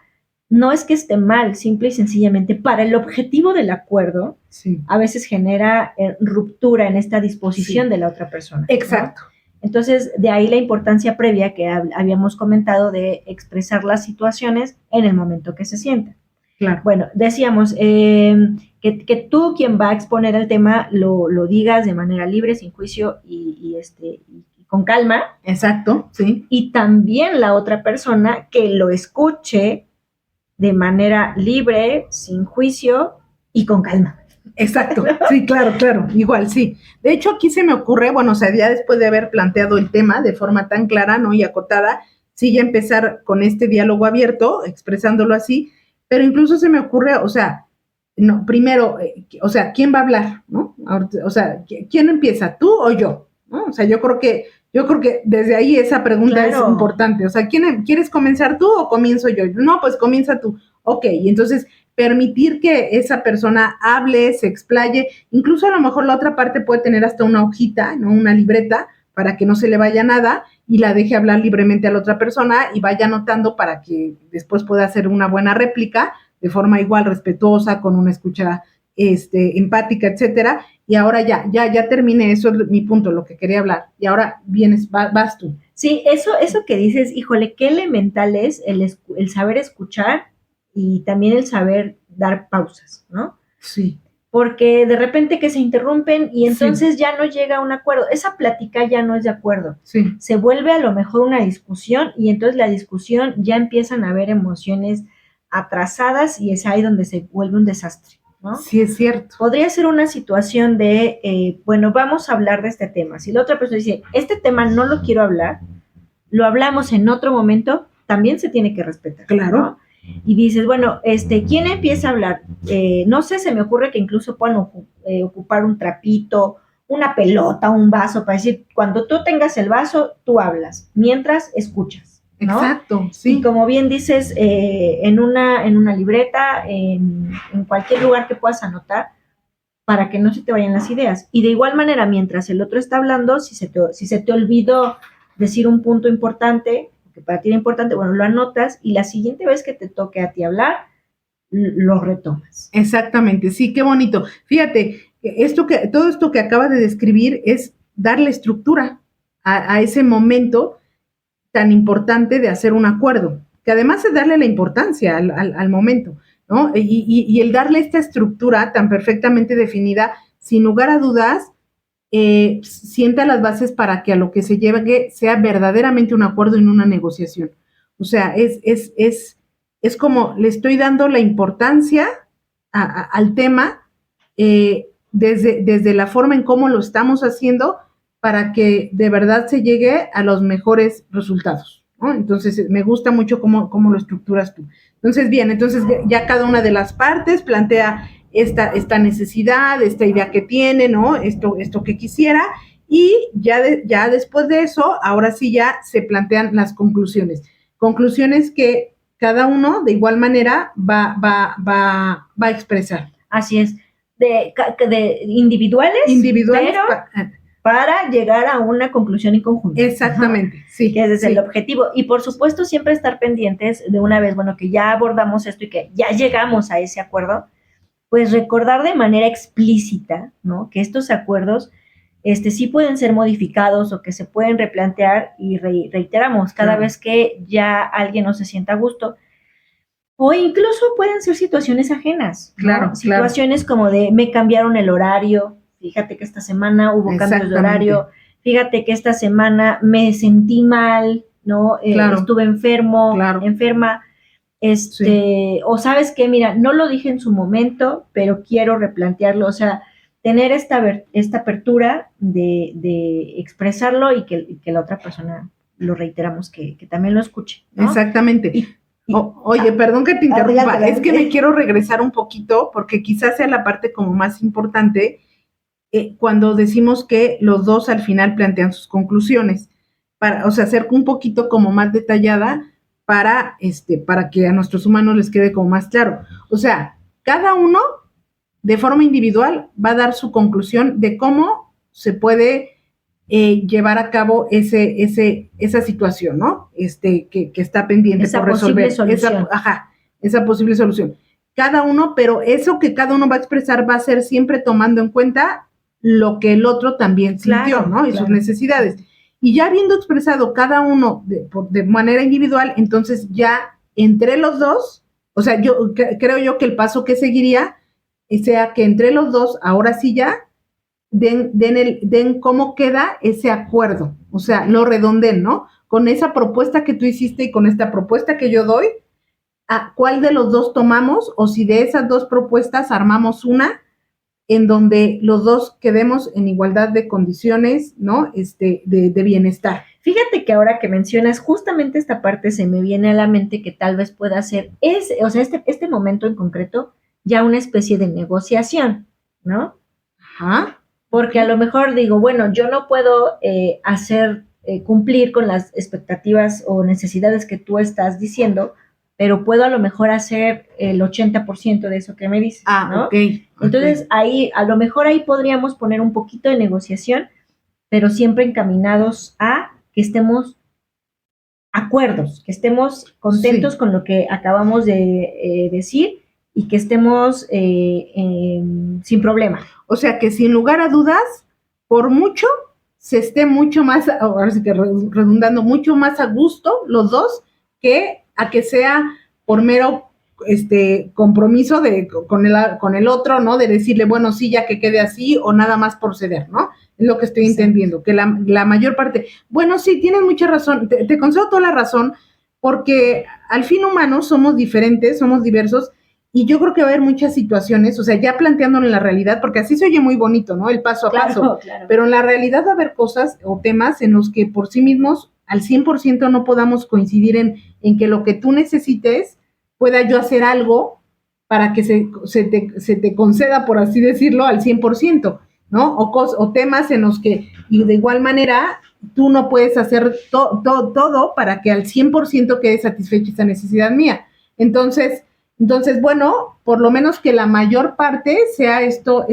no es que esté mal, simple y sencillamente para el objetivo del acuerdo, Sí. a veces genera ruptura en esta disposición de la otra persona. Exacto. ¿no? Entonces, de ahí la importancia previa que habíamos comentado de expresar las situaciones en el momento que se sientan. Claro. Bueno, decíamos que tú, quien va a exponer el tema, lo digas de manera libre, sin juicio y con calma. Exacto, sí. Y también la otra persona que lo escuche de manera libre, sin juicio y con calma. Exacto, sí, claro, igual, sí. De hecho, aquí se me ocurre, bueno, o sea, ya después de haber planteado el tema de forma tan clara, ¿no? Y acotada, sí, ya empezar con este diálogo abierto, expresándolo así, pero incluso se me ocurre, o sea, no, primero, o sea, ¿quién va a hablar, no? O sea, ¿quién empieza, tú o yo? ¿No? O sea, yo creo que desde ahí esa pregunta es importante. O sea, ¿quieres comenzar tú o comienzo yo? No, pues comienza tú. Ok, y entonces permitir que esa persona hable, se explaye, incluso a lo mejor la otra parte puede tener hasta una hojita, ¿no? Una libreta, para que no se le vaya nada y la deje hablar libremente a la otra persona y vaya anotando para que después pueda hacer una buena réplica de forma igual respetuosa, con una escucha empática, etcétera. Y ahora ya terminé, eso es mi punto, lo que quería hablar. Y ahora vas tú. Sí, eso que dices, híjole, qué elemental es el saber escuchar y también el saber dar pausas, ¿no? Sí. Porque de repente que se interrumpen y entonces ya no llega a un acuerdo. Esa plática ya no es de acuerdo. Sí. Se vuelve a lo mejor una discusión y entonces la discusión ya empiezan a haber emociones atrasadas y es ahí donde se vuelve un desastre, ¿no? Sí, es cierto. Podría ser una situación de, bueno, vamos a hablar de este tema. Si la otra persona dice, este tema no lo quiero hablar, lo hablamos en otro momento, también se tiene que respetar. Claro. ¿no? Y dices, bueno, ¿quién empieza a hablar? No sé, se me ocurre que incluso puedan ocupar un trapito, una pelota, un vaso, para decir, cuando tú tengas el vaso, tú hablas, mientras escuchas. ¿no? Exacto, sí. Y como bien dices, en una libreta, en cualquier lugar que puedas anotar, para que no se te vayan las ideas. Y de igual manera, mientras el otro está hablando, si se te olvidó decir un punto importante, que para ti era importante, bueno, lo anotas y la siguiente vez que te toque a ti hablar, lo retomas. Exactamente, sí, qué bonito. Fíjate, todo esto que acaba de describir es darle estructura a ese momento tan importante de hacer un acuerdo, que además es darle la importancia al momento, ¿no? Y el darle esta estructura tan perfectamente definida, sin lugar a dudas, sienta las bases para que a lo que se llegue sea verdaderamente un acuerdo y no una negociación. O sea, es como le estoy dando la importancia al tema desde la forma en cómo lo estamos haciendo para que de verdad se llegue a los mejores resultados, ¿no? Entonces, me gusta mucho cómo lo estructuras tú. Entonces, bien, ya cada una de las partes plantea esta necesidad, esta idea que tiene, ¿no? Esto que quisiera, y ya después de eso, ahora sí ya se plantean las conclusiones. Conclusiones que cada uno de igual manera va a expresar. Así es. De individuales, pero para llegar a una conclusión en conjunto. Exactamente, ajá, sí. Que ese es sí. el objetivo. Y por supuesto, siempre estar pendientes de una vez, bueno, que ya abordamos esto y que ya llegamos a ese acuerdo, pues recordar de manera explícita, ¿no? Que estos acuerdos sí pueden ser modificados o que se pueden replantear y reiteramos cada vez que ya alguien no se sienta a gusto. O incluso pueden ser situaciones ajenas, ¿no? Claro, situaciones como de me cambiaron el horario, fíjate que esta semana hubo cambios de horario, fíjate que esta semana me sentí mal, ¿no? Estuve enferma, sí. O sabes qué, mira, no lo dije en su momento, pero quiero replantearlo, o sea, tener esta apertura de expresarlo y que la otra persona, lo reiteramos, que también lo escuche, ¿no? Exactamente. Oye, perdón que te interrumpa, adelante. Es que me quiero regresar un poquito, porque quizás sea la parte como más importante, cuando decimos que los dos al final plantean sus conclusiones, o sea, ser un poquito como más detallada para que a nuestros humanos les quede como más claro. O sea, cada uno de forma individual va a dar su conclusión de cómo se puede llevar a cabo esa situación, ¿no? Que está pendiente esa por resolver. Solución. Esa posible solución. Cada uno, pero eso que cada uno va a expresar va a ser siempre tomando en cuenta lo que el otro también sintió, Claro, ¿no? Y claro. sus necesidades. Y ya habiendo expresado cada uno de manera individual, entonces ya entre los dos, o sea, creo yo que el paso que seguiría sea que entre los dos, ahora sí ya, den cómo queda ese acuerdo, o sea, lo redondeen, ¿no? Con esa propuesta que tú hiciste y con esta propuesta que yo doy, ¿a cuál de los dos tomamos? O si de esas dos propuestas armamos una en donde los dos quedemos en igualdad de condiciones, ¿no? De bienestar. Fíjate que ahora que mencionas justamente esta parte se me viene a la mente que tal vez pueda ser este momento en concreto ya una especie de negociación, ¿no? Ajá. Porque a lo mejor digo, bueno, yo no puedo cumplir con las expectativas o necesidades que tú estás diciendo, pero puedo a lo mejor hacer el 80% de eso que me dices, ¿no? Okay. Entonces, ahí, a lo mejor ahí podríamos poner un poquito de negociación, pero siempre encaminados a que estemos acuerdos, que estemos contentos con lo que acabamos de decir y que estemos sin problema. O sea, que sin lugar a dudas, por mucho, se esté mucho más, ahora sí que redundando, mucho más a gusto los dos, que a que sea por mero compromiso con el otro, ¿no? De decirle, bueno, sí, ya que quede así, o nada más por ceder, ¿no? Es lo que estoy entendiendo, que la mayor parte, bueno, sí, tienes mucha razón, te concedo toda la razón, porque al fin humanos somos diferentes, somos diversos, y yo creo que va a haber muchas situaciones, o sea, ya planteándolo en la realidad, porque así se oye muy bonito, ¿no? El paso a paso. Claro. Pero en la realidad va a haber cosas o temas en los que por sí mismos al 100% no podamos coincidir en que lo que tú necesites pueda yo hacer algo para que se te conceda, por así decirlo, al 100%, ¿no? O temas en los que, y de igual manera, tú no puedes hacer todo para que al 100% quede satisfecha esa necesidad mía. Entonces, bueno, por lo menos que la mayor parte sea esta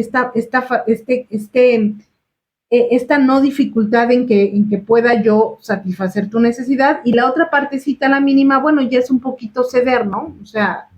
no dificultad en que pueda yo satisfacer tu necesidad, y la otra partecita, la mínima, bueno, ya es un poquito ceder, ¿no? O sea,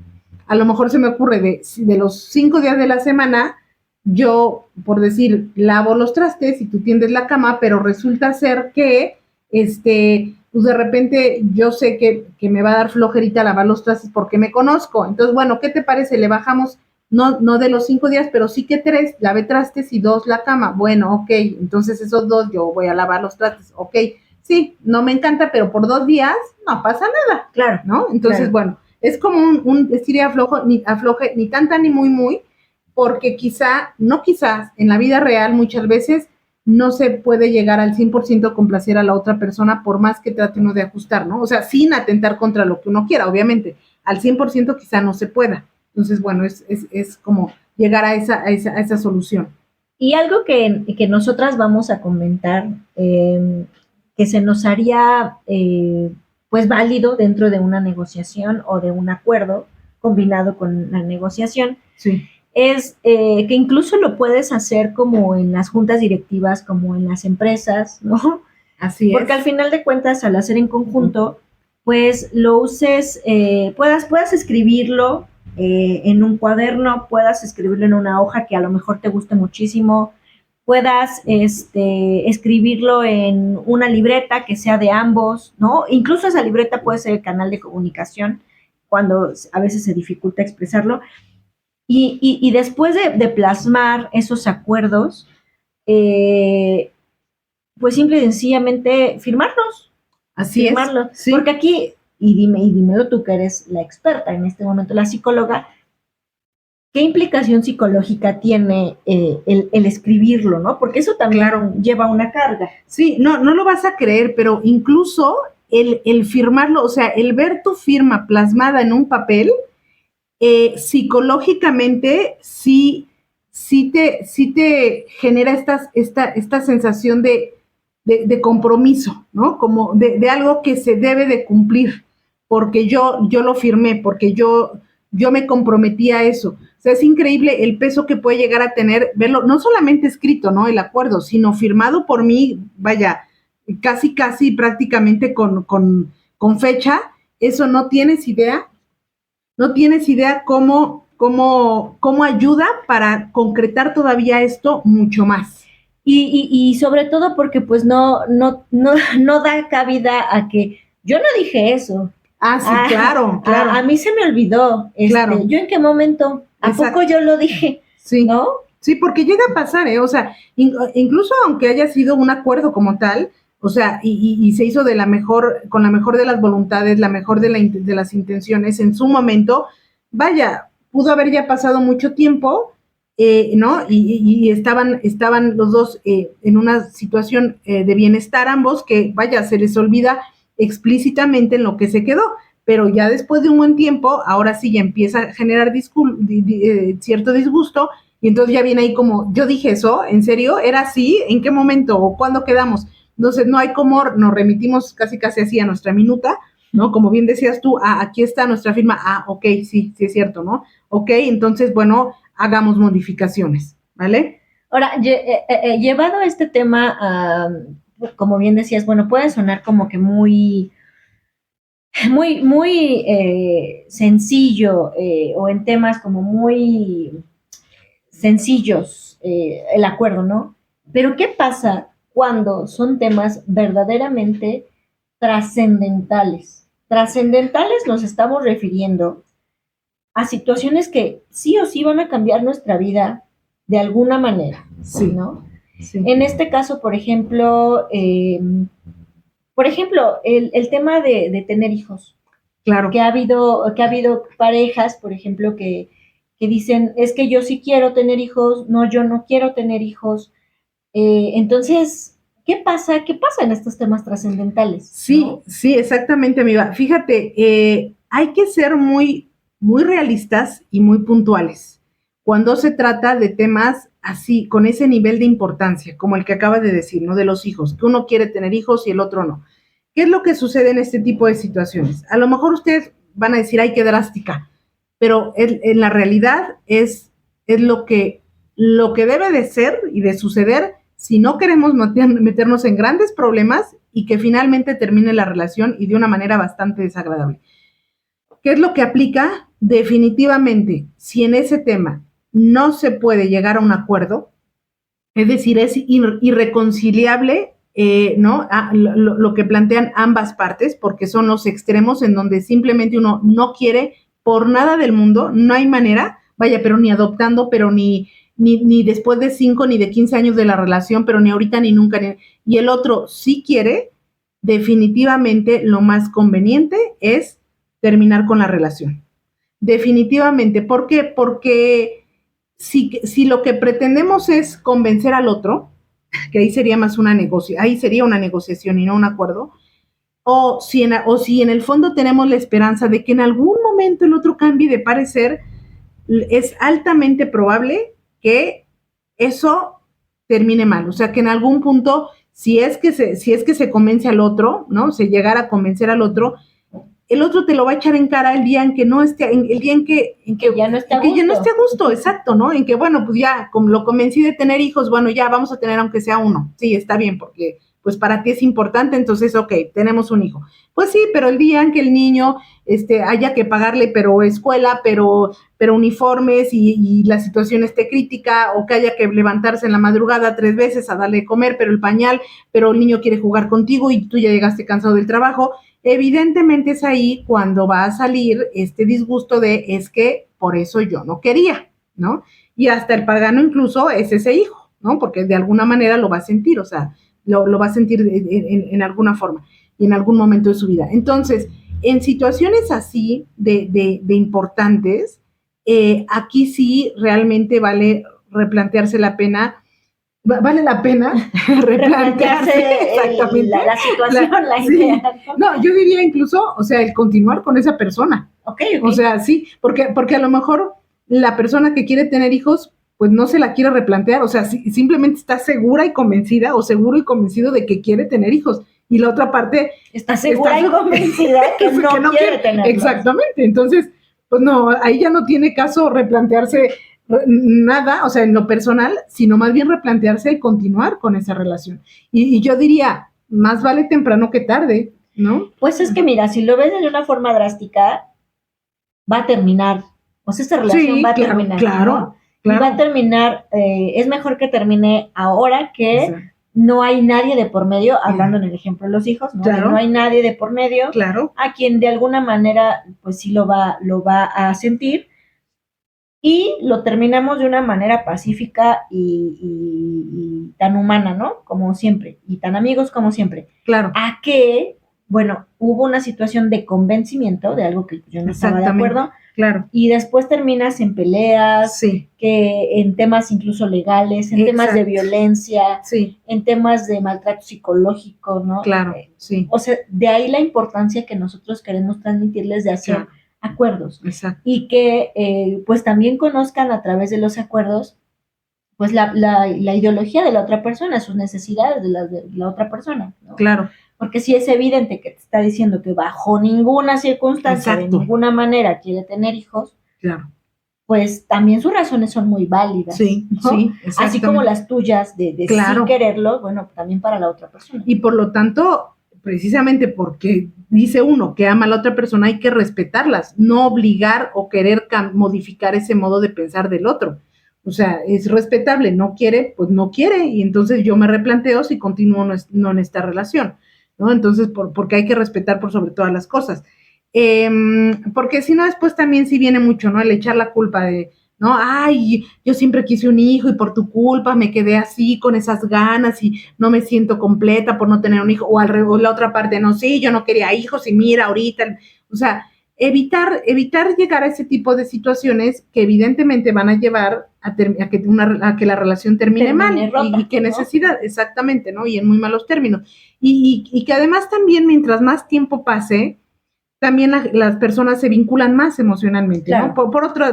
a lo mejor se me ocurre de los 5 días de la semana, yo, por decir, lavo los trastes y tú tiendes la cama, pero resulta ser que, pues de repente yo sé que me va a dar flojerita lavar los trastes porque me conozco. Entonces, bueno, ¿qué te parece? Le bajamos, no de los 5 días, pero sí que 3, lave trastes y 2 la cama. Bueno, ok, entonces esos 2 yo voy a lavar los trastes, ok. Sí, no me encanta, pero por 2 días no pasa nada. Claro. ¿No? Entonces, claro. Bueno, es como un estir y afloje, ni tanta ni muy, porque quizás, en la vida real muchas veces no se puede llegar al 100% complacer a la otra persona por más que trate uno de ajustar, ¿no? O sea, sin atentar contra lo que uno quiera, obviamente. Al 100% quizá no se pueda. Entonces, bueno, es como llegar a esa solución. Y algo que nosotras vamos a comentar, que se nos haría pues válido dentro de una negociación o de un acuerdo combinado con la negociación, sí. Es que incluso lo puedes hacer como en las juntas directivas, como en las empresas, ¿no? Así es. Porque al final de cuentas, al hacer en conjunto, pues lo uses, puedas escribirlo en un cuaderno, puedas escribirlo en una hoja que a lo mejor te guste muchísimo, puedas escribirlo en una libreta que sea de ambos, ¿no? Incluso esa libreta puede ser el canal de comunicación cuando a veces se dificulta expresarlo. Y después de plasmar esos acuerdos, pues simple y sencillamente firmarlos. Así firmarlos. Es. Sí. Porque aquí, y dímelo tú que eres la experta en este momento, la psicóloga, ¿qué implicación psicológica tiene el escribirlo, no? Porque eso también lleva una carga. Sí, no lo vas a creer, pero incluso el firmarlo, o sea, el ver tu firma plasmada en un papel, psicológicamente sí te genera esta sensación de compromiso, ¿no? Como de algo que se debe de cumplir, porque yo lo firmé, porque yo yo me comprometí a eso. O sea, es increíble el peso que puede llegar a tener, verlo, no solamente escrito, ¿no? El acuerdo, sino firmado por mí, vaya, casi prácticamente con fecha. Eso no tienes idea cómo ayuda para concretar todavía esto mucho más. Y sobre todo porque pues no da cabida a que yo no dije eso. Ah, sí, claro. A mí se me olvidó. Claro. ¿Yo en qué momento? ¿A Exacto. poco yo lo dije? Sí. ¿No? Sí, porque llega a pasar, o sea, incluso aunque haya sido un acuerdo como tal, o sea, y se hizo con la mejor de las voluntades, la mejor de las intenciones en su momento, vaya, pudo haber ya pasado mucho tiempo, ¿no? Y estaban los dos en una situación de bienestar ambos, que vaya, se les olvida explícitamente en lo que se quedó, pero ya después de un buen tiempo, ahora sí ya empieza a generar cierto disgusto, y entonces ya viene ahí como, yo dije eso, ¿en serio? ¿Era así? ¿En qué momento? ¿O cuándo quedamos? Entonces no hay como, nos remitimos casi así a nuestra minuta, ¿no? Como bien decías tú, aquí está nuestra firma, ok, sí es cierto, ¿no? Ok, entonces, bueno, hagamos modificaciones, ¿vale? Ahora, llevado este tema, como bien decías, bueno, puede sonar como que muy sencillo, o en temas como muy sencillos, el acuerdo, ¿no? Pero ¿qué pasa cuando son temas verdaderamente trascendentales? Trascendentales nos estamos refiriendo a situaciones que sí o sí van a cambiar nuestra vida de alguna manera, sí, ¿no? Sí. En este caso, por ejemplo, el tema de tener hijos. Claro. Que ha habido parejas, por ejemplo, que dicen, es que yo sí quiero tener hijos, no, yo no quiero tener hijos. Entonces, ¿qué pasa en estos temas trascendentales? Sí, ¿no? Sí, exactamente, amiga. Fíjate, hay que ser muy realistas y muy puntuales cuando se trata de temas así, con ese nivel de importancia, como el que acaba de decir, ¿no? De los hijos, que uno quiere tener hijos y el otro no. ¿Qué es lo que sucede en este tipo de situaciones? A lo mejor ustedes van a decir, ay, qué drástica, pero en la realidad es lo que debe de ser y de suceder si no queremos meternos en grandes problemas y que finalmente termine la relación y de una manera bastante desagradable. ¿Qué es lo que aplica? Definitivamente, si en ese tema no se puede llegar a un acuerdo, es decir, es irreconciliable, ¿no? Lo que plantean ambas partes, porque son los extremos en donde simplemente uno no quiere por nada del mundo, no hay manera, vaya, pero ni adoptando, pero ni después de 5 ni de 15 años de la relación, pero ni ahorita ni nunca, y el otro sí quiere, definitivamente lo más conveniente es terminar con la relación. Definitivamente. ¿Por qué? Porque si lo que pretendemos es convencer al otro, que ahí sería más una negociación y no un acuerdo, o si en el fondo tenemos la esperanza de que en algún momento el otro cambie de parecer, es altamente probable que eso termine mal. O sea, que en algún punto, si es que se convence al otro, ¿no? Se llegara a convencer al otro, el otro te lo va a echar en cara el día en que no esté, el día en que ya no esté a gusto. Ya no esté a gusto, exacto, ¿no? En que, bueno, pues ya, como lo convencí de tener hijos, bueno, ya vamos a tener aunque sea uno. Sí, está bien, porque pues para ti es importante, entonces, ok, tenemos un hijo. Pues sí, pero el día en que el niño haya que pagarle, pero escuela, pero uniformes y la situación esté crítica, o que haya que levantarse en la madrugada 3 veces a darle de comer, pero el pañal, pero el niño quiere jugar contigo y tú ya llegaste cansado del trabajo, evidentemente es ahí cuando va a salir este disgusto de es que por eso yo no quería, ¿no? Y hasta el pagano incluso es ese hijo, ¿no? Porque de alguna manera lo va a sentir, o sea, lo va a sentir en alguna forma y en algún momento de su vida. Entonces, en situaciones así de importantes, aquí sí realmente vale replantearse la pena. Vale la pena replantearse exactamente la situación, la idea. Sí. No, yo diría incluso, o sea, el continuar con esa persona. Okay. O sea, sí, porque a lo mejor la persona que quiere tener hijos, pues no se la quiere replantear, o sea, simplemente está segura y convencida o seguro y convencido de que quiere tener hijos. Y la otra parte está segura y convencida que no quiere tener hijos. Exactamente. Entonces, pues no, ahí ya no tiene caso replantearse nada, o sea, en lo personal, sino más bien replantearse el continuar con esa relación. Y yo diría, más vale temprano que tarde, ¿no? Pues es que mira, si lo ves de una forma drástica, va a terminar, o sea, esta relación Sí, va a claro, terminar, claro, ¿no? claro. Y va a terminar, es mejor que termine ahora que Exacto. no hay nadie de por medio, hablando en el ejemplo de los hijos, ¿no? Claro. No hay nadie de por medio, Claro. a quien de alguna manera, pues sí lo va a sentir, y lo terminamos de una manera pacífica y tan humana, ¿no? Como siempre, y tan amigos como siempre. Claro. A que, bueno, hubo una situación de convencimiento de algo que yo no estaba de acuerdo, claro. y después terminas en peleas, sí. que en temas incluso legales, en temas de violencia, sí. en temas de maltrato psicológico, ¿no? Claro, sí. O sea, de ahí la importancia que nosotros queremos transmitirles de hacer acuerdos. Exacto. Y que pues también conozcan a través de los acuerdos pues la ideología de la otra persona, sus necesidades de la otra persona, ¿no? Claro. Porque si es evidente que te está diciendo que bajo ninguna circunstancia, de ninguna manera quiere tener hijos, claro, pues también sus razones son muy válidas. Sí, ¿no? sí, así como las tuyas de claro. sí quererlo, bueno, también para la otra persona. Y por lo tanto, precisamente porque dice uno que ama a la otra persona, hay que respetarlas, no obligar o querer modificar ese modo de pensar del otro. O sea, es respetable, no quiere, pues no quiere, y entonces yo me replanteo si continúo no en esta relación, ¿no? Entonces, porque hay que respetar por sobre todas las cosas. Porque si no, después también sí viene mucho, ¿no? El echar la culpa de, ¿no? Ay, yo siempre quise un hijo y por tu culpa me quedé así con esas ganas y no me siento completa por no tener un hijo, o la otra parte, no, sí, yo no quería hijos y mira ahorita, o sea, evitar llegar a ese tipo de situaciones que evidentemente van a llevar a que la relación termine mal rota, y qué necesidad, ¿no? Exactamente, ¿no? Y en muy malos términos. Y que además también mientras más tiempo pase, también las personas se vinculan más emocionalmente, claro. ¿no?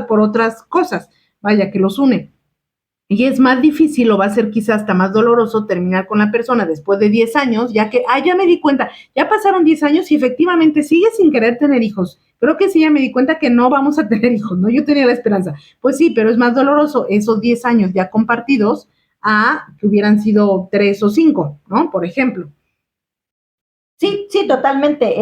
Por otras cosas, vaya, que los une. Y es más difícil, o va a ser quizás hasta más doloroso terminar con la persona después de 10 años, ya que, ya me di cuenta, ya pasaron 10 años y efectivamente sigue sin querer tener hijos. Creo que sí, ya me di cuenta que no vamos a tener hijos, ¿no? Yo tenía la esperanza. Pues sí, pero es más doloroso esos 10 años ya compartidos a que hubieran sido 3 o 5, ¿no? Por ejemplo. Sí, totalmente.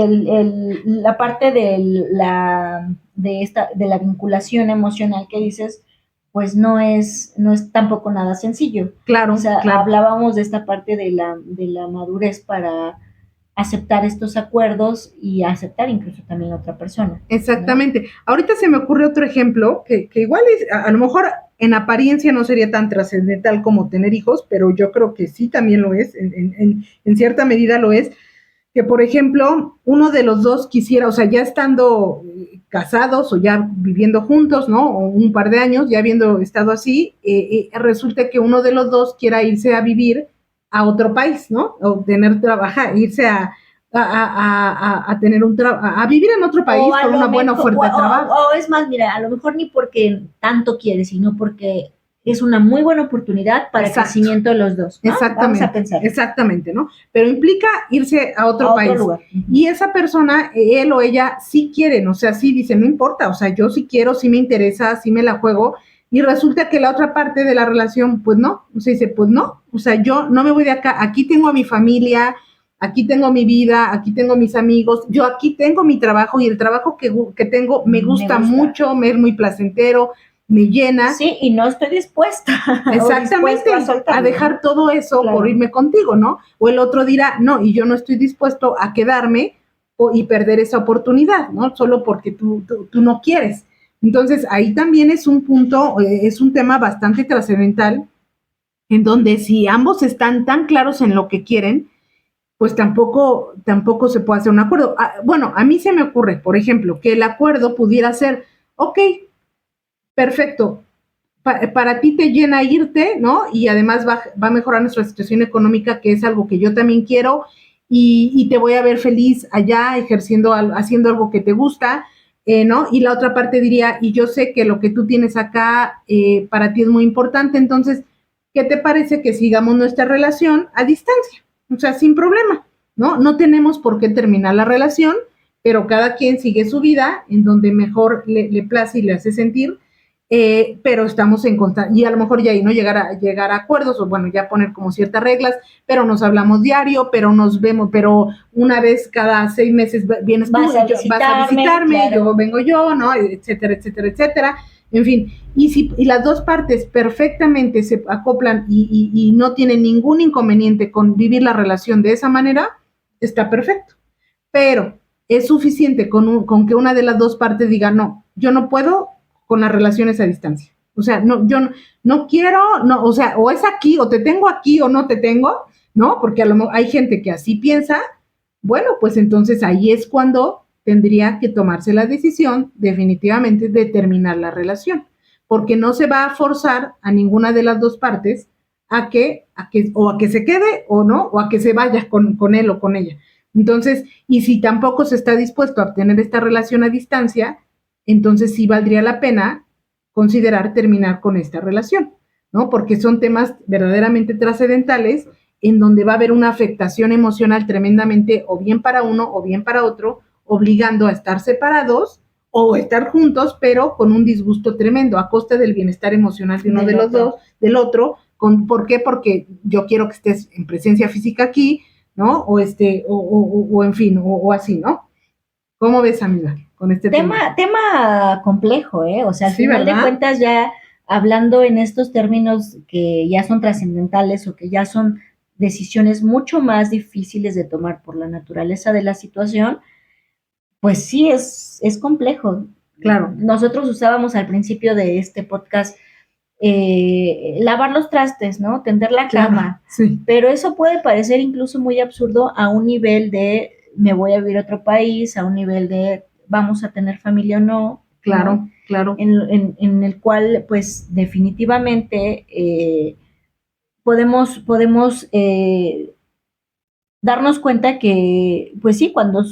La parte de la vinculación emocional que dices, pues no es tampoco nada sencillo. Claro. O sea, claro. hablábamos de esta parte de la madurez para aceptar estos acuerdos y aceptar incluso también a otra persona. Exactamente. ¿No? Ahorita se me ocurre otro ejemplo que igual es, a lo mejor en apariencia no sería tan trascendental como tener hijos, pero yo creo que sí también lo es, en cierta medida lo es, que por ejemplo uno de los dos quisiera, o sea, ya estando casados o ya viviendo juntos, ¿no? O un par de años, ya habiendo estado así, resulta que uno de los dos quiera irse a vivir a otro país, ¿no? O irse a tener a vivir en otro país con una buena oferta de trabajo. O es más, mira, a lo mejor ni porque tanto quiere, sino porque es una muy buena oportunidad para el crecimiento de los dos, ¿no? Exactamente. Vamos a pensar. Exactamente, ¿no? Pero implica irse a otro país. Otro lugar. Y esa persona, él o ella, sí quieren, o sea, sí dice, no importa, o sea, yo sí quiero, sí me interesa, sí me la juego, y resulta que la otra parte de la relación, pues no, o sea, dice, pues no, o sea, yo no me voy de acá, aquí tengo a mi familia, aquí tengo mi vida, aquí tengo mis amigos, yo aquí tengo mi trabajo, y el trabajo que tengo me gusta mucho, me es muy placentero, me llena. Sí, y no estoy dispuesta. Exactamente, a dejar todo eso por irme contigo, ¿no? O el otro dirá, no, y yo no estoy dispuesto a quedarme y perder esa oportunidad, ¿no? Solo porque tú no quieres. Entonces, ahí también es un punto, es un tema bastante trascendental, en donde si ambos están tan claros en lo que quieren, pues tampoco se puede hacer un acuerdo. Bueno, a mí se me ocurre, por ejemplo, que el acuerdo pudiera ser, ok, perfecto, para ti te llena irte, ¿no? Y además va a mejorar nuestra situación económica, que es algo que yo también quiero, y te voy a ver feliz allá, haciendo algo que te gusta, ¿no? Y la otra parte diría, y yo sé que lo que tú tienes acá para ti es muy importante, entonces, ¿qué te parece que sigamos nuestra relación a distancia? O sea, sin problema, ¿no? No tenemos por qué terminar la relación, pero cada quien sigue su vida en donde mejor le place y le hace sentir, pero estamos en constante, y a lo mejor ya ahí no llegar a acuerdos, o bueno, ya poner como ciertas reglas, pero nos hablamos diario, pero nos vemos, pero una vez cada 6 meses vienes tú, vas a visitarme, claro. Yo vengo yo, ¿no? Etcétera, etcétera, etcétera. En fin, y las dos partes perfectamente se acoplan y no tienen ningún inconveniente con vivir la relación de esa manera, está perfecto. Pero es suficiente con que una de las dos partes diga, no, yo no puedo con las relaciones a distancia. O sea, no, yo no quiero, no, o sea, o es aquí, o te tengo aquí, o no te tengo, ¿no? Porque a lo mejor hay gente que así piensa. Bueno, pues entonces ahí es cuando tendría que tomarse la decisión definitivamente de terminar la relación, porque no se va a forzar a ninguna de las dos partes a que se quede o no, o a que se vaya con él o con ella. Entonces, y si tampoco se está dispuesto a tener esta relación a distancia, entonces sí valdría la pena considerar terminar con esta relación, ¿no? Porque son temas verdaderamente trascendentales en donde va a haber una afectación emocional tremendamente, o bien para uno o bien para otro, obligando a estar separados o estar juntos, pero con un disgusto tremendo a costa del bienestar emocional de uno de los dos, del otro. ¿Por qué? Porque yo quiero que estés en presencia física aquí, ¿no? O en fin, o así, ¿no? ¿Cómo ves, amiga, con este tema? Tema complejo, ¿eh? O sea, al final de cuentas, ya hablando en estos términos que ya son trascendentales o que ya son decisiones mucho más difíciles de tomar por la naturaleza de la situación, pues sí, es complejo. Claro. Nosotros usábamos al principio de este podcast lavar los trastes, ¿no? Tender la cama. Sí. Pero eso puede parecer incluso muy absurdo a un nivel de me voy a vivir a otro país, a un nivel de vamos a tener familia o no. Claro, ¿no? claro. En el cual, pues, definitivamente podemos darnos cuenta que, pues sí, cuando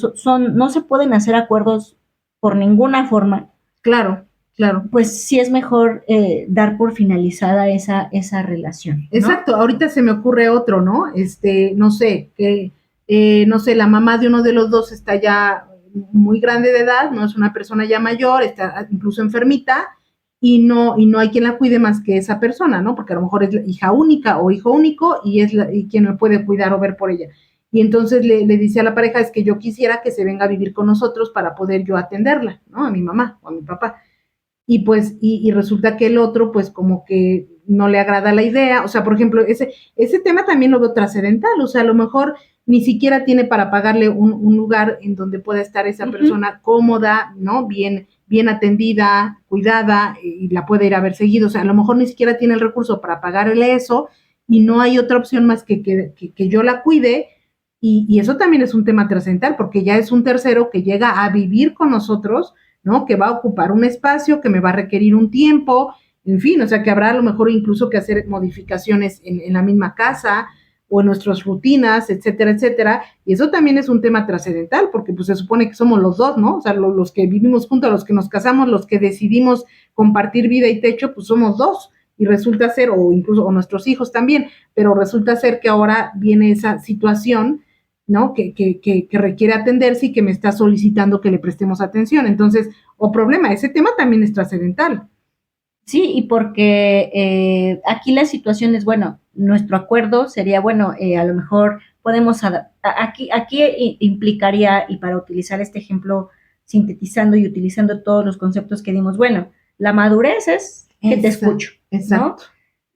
no se pueden hacer acuerdos por ninguna forma. Claro. Claro. Pues sí es mejor dar por finalizada esa relación, ¿no? Exacto, ahorita se me ocurre otro, ¿no? No sé, no sé, la mamá de uno de los dos está ya muy grande de edad, no es una persona ya mayor, está incluso enfermita, y no hay quien la cuide más que esa persona, ¿no? Porque a lo mejor es la hija única o hijo único y y quien la puede cuidar o ver por ella. Y entonces le dice a la pareja, es que yo quisiera que se venga a vivir con nosotros para poder yo atenderla, ¿no? A mi mamá o a mi papá. Y pues, y resulta que el otro, pues como que no le agrada la idea. O sea, por ejemplo, ese tema también lo veo trascendental. O sea, a lo mejor ni siquiera tiene para pagarle un lugar en donde pueda estar esa persona cómoda, ¿no? Bien atendida, cuidada, y la puede ir a ver seguido. O sea, a lo mejor ni siquiera tiene el recurso para pagarle eso, y no hay otra opción más que yo la cuide. Y eso también es un tema trascendental, porque ya es un tercero que llega a vivir con nosotros, ¿no? Que va a ocupar un espacio, que me va a requerir un tiempo, en fin, o sea, que habrá a lo mejor incluso que hacer modificaciones en la misma casa o en nuestras rutinas, etcétera, etcétera. Y eso también es un tema trascendental, porque pues se supone que somos los dos, ¿no? O sea, los que vivimos juntos, los que nos casamos, los que decidimos compartir vida y techo, pues somos dos. Y resulta ser, o incluso nuestros hijos también, pero resulta ser que ahora viene esa situación, ¿no? Que requiere atenderse y que me está solicitando que le prestemos atención. Entonces, problema, ese tema también es trascendental. Sí, y porque aquí la situación es, bueno, nuestro acuerdo sería, bueno, a lo mejor podemos, aquí implicaría, y para utilizar este ejemplo, sintetizando y utilizando todos los conceptos que dimos, bueno, la madurez es que te escucho, exacto.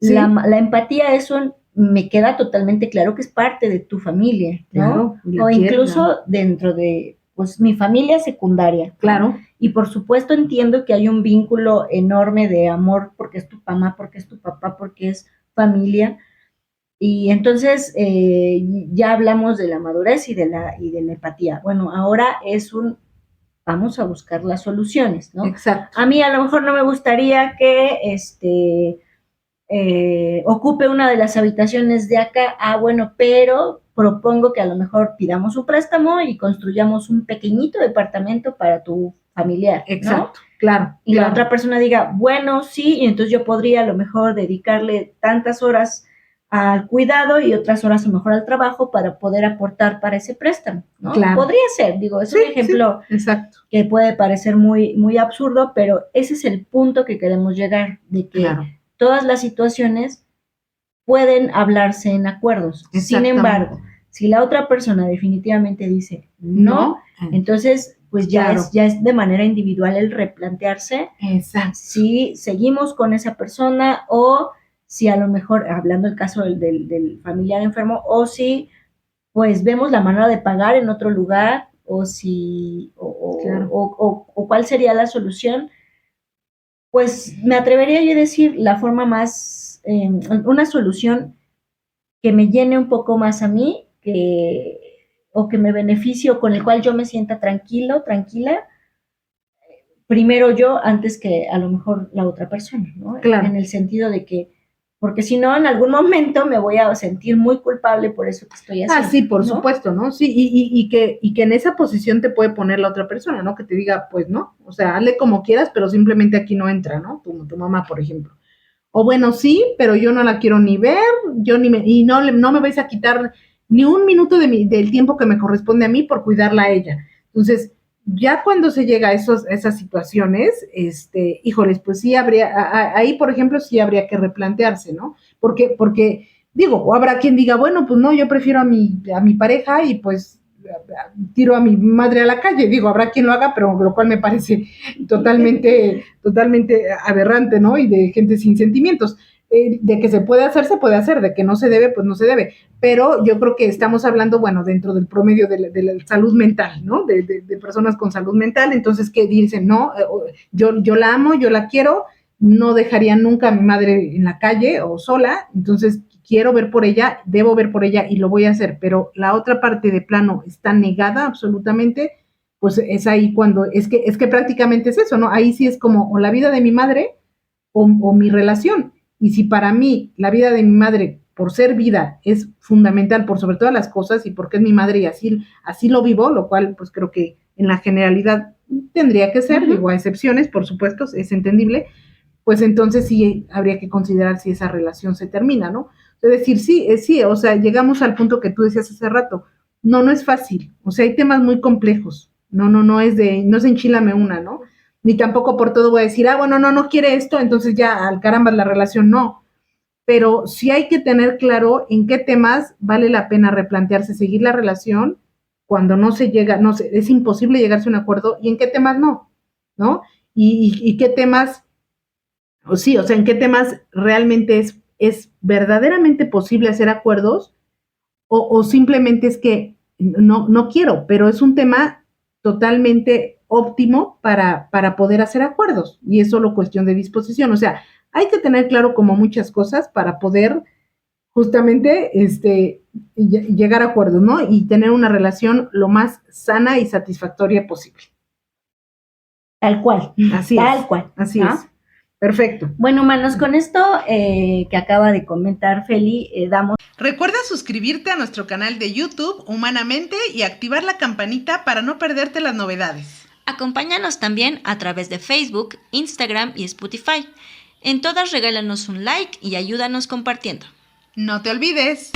¿no? Sí. La empatía es me queda totalmente claro que es parte de tu familia, ¿no? Claro, o incluso dentro de, pues, mi familia secundaria. Claro. ¿no? Y por supuesto entiendo que hay un vínculo enorme de amor porque es tu mamá, porque es tu papá, porque es familia. Y entonces ya hablamos de la madurez y de la empatía. Bueno, ahora es vamos a buscar las soluciones, ¿no? Exacto. A mí a lo mejor no me gustaría que ocupe una de las habitaciones de acá, bueno, pero propongo que a lo mejor pidamos un préstamo y construyamos un pequeñito departamento para tu familiar, ¿no? Exacto, claro. Y la otra persona diga, bueno, sí, y entonces yo podría a lo mejor dedicarle tantas horas al cuidado y otras horas a lo mejor al trabajo para poder aportar para ese préstamo, ¿no? Claro. Podría ser, digo, es Sí, un ejemplo exacto. que puede parecer muy, muy absurdo, pero ese es el punto que queremos llegar, de que Claro. todas las situaciones pueden hablarse en acuerdos. Sin Exactamente. embargo, si la otra persona definitivamente dice no, entonces pues Claro. ya es de manera individual el replantearse Exacto. si seguimos con esa persona o si a lo mejor, hablando del caso del familiar enfermo, o si pues vemos la manera de pagar en otro lugar o si Claro. o cuál sería la solución. Pues me atrevería yo a decir la forma más, una solución que me llene un poco más a mí, o que me beneficie o con el cual yo me sienta tranquilo, tranquila, primero yo antes que a lo mejor la otra persona, ¿no? Claro. En el sentido de que, porque si no, en algún momento me voy a sentir muy culpable por eso que estoy haciendo. Ah, sí, por ¿no? supuesto, ¿no? Sí, y que en esa posición te puede poner la otra persona, ¿no? Que te diga, pues no, o sea, hazle como quieras, pero simplemente aquí no entra, ¿no? Tu mamá, por ejemplo. O bueno, sí, pero yo no la quiero ni ver, y no me vais a quitar ni un minuto del tiempo que me corresponde a mí por cuidarla a ella. Entonces, ya cuando se llega a esas situaciones, híjoles, pues sí ahí, por ejemplo, sí habría que replantearse, ¿no? Porque digo, o habrá quien diga, bueno, pues no, yo prefiero a mi pareja y pues tiro a mi madre a la calle. Digo, habrá quien lo haga, pero lo cual me parece totalmente aberrante, ¿no? Y de gente sin sentimientos. De que se puede hacer, de que no se debe, pues no se debe. Pero yo creo que estamos hablando, bueno, dentro del promedio de la salud mental, ¿no? De personas con salud mental, entonces que dicen, no, yo la amo, yo la quiero, no dejaría nunca a mi madre en la calle o sola, entonces quiero ver por ella, debo ver por ella y lo voy a hacer, pero la otra parte de plano está negada absolutamente, pues es ahí cuando, es que prácticamente es eso, ¿no? Ahí sí es como o la vida de mi madre o mi relación. Y si para mí la vida de mi madre, por ser vida, es fundamental por sobre todas las cosas y porque es mi madre y así lo vivo, lo cual pues creo que en la generalidad tendría que ser, digo, a excepciones, por supuesto, es entendible, pues entonces sí habría que considerar si esa relación se termina, ¿no? Es decir, sí, o sea, llegamos al punto que tú decías hace rato, no es fácil, o sea, hay temas muy complejos, no es enchilame una, ¿no? Ni tampoco por todo voy a decir, bueno, no quiere esto, entonces ya, al caramba, la relación, no. Pero sí hay que tener claro en qué temas vale la pena replantearse, seguir la relación cuando es imposible llegarse a un acuerdo, y en qué temas no, ¿no? Y qué temas, o sea, en qué temas realmente es verdaderamente posible hacer acuerdos, o simplemente es que no quiero, pero es un tema totalmente óptimo para poder hacer acuerdos, y es solo cuestión de disposición. O sea, hay que tener claro como muchas cosas para poder justamente llegar a acuerdos, ¿no? Y tener una relación lo más sana y satisfactoria posible. Tal cual. Así tal es. cual. Así ¿no? es. Perfecto. Bueno, humanos, con esto que acaba de comentar Feli, damos... Recuerda suscribirte a nuestro canal de YouTube Humanamente y activar la campanita para no perderte las novedades. Acompáñanos también a través de Facebook, Instagram y Spotify. En todas regálanos un like y ayúdanos compartiendo. No te olvides.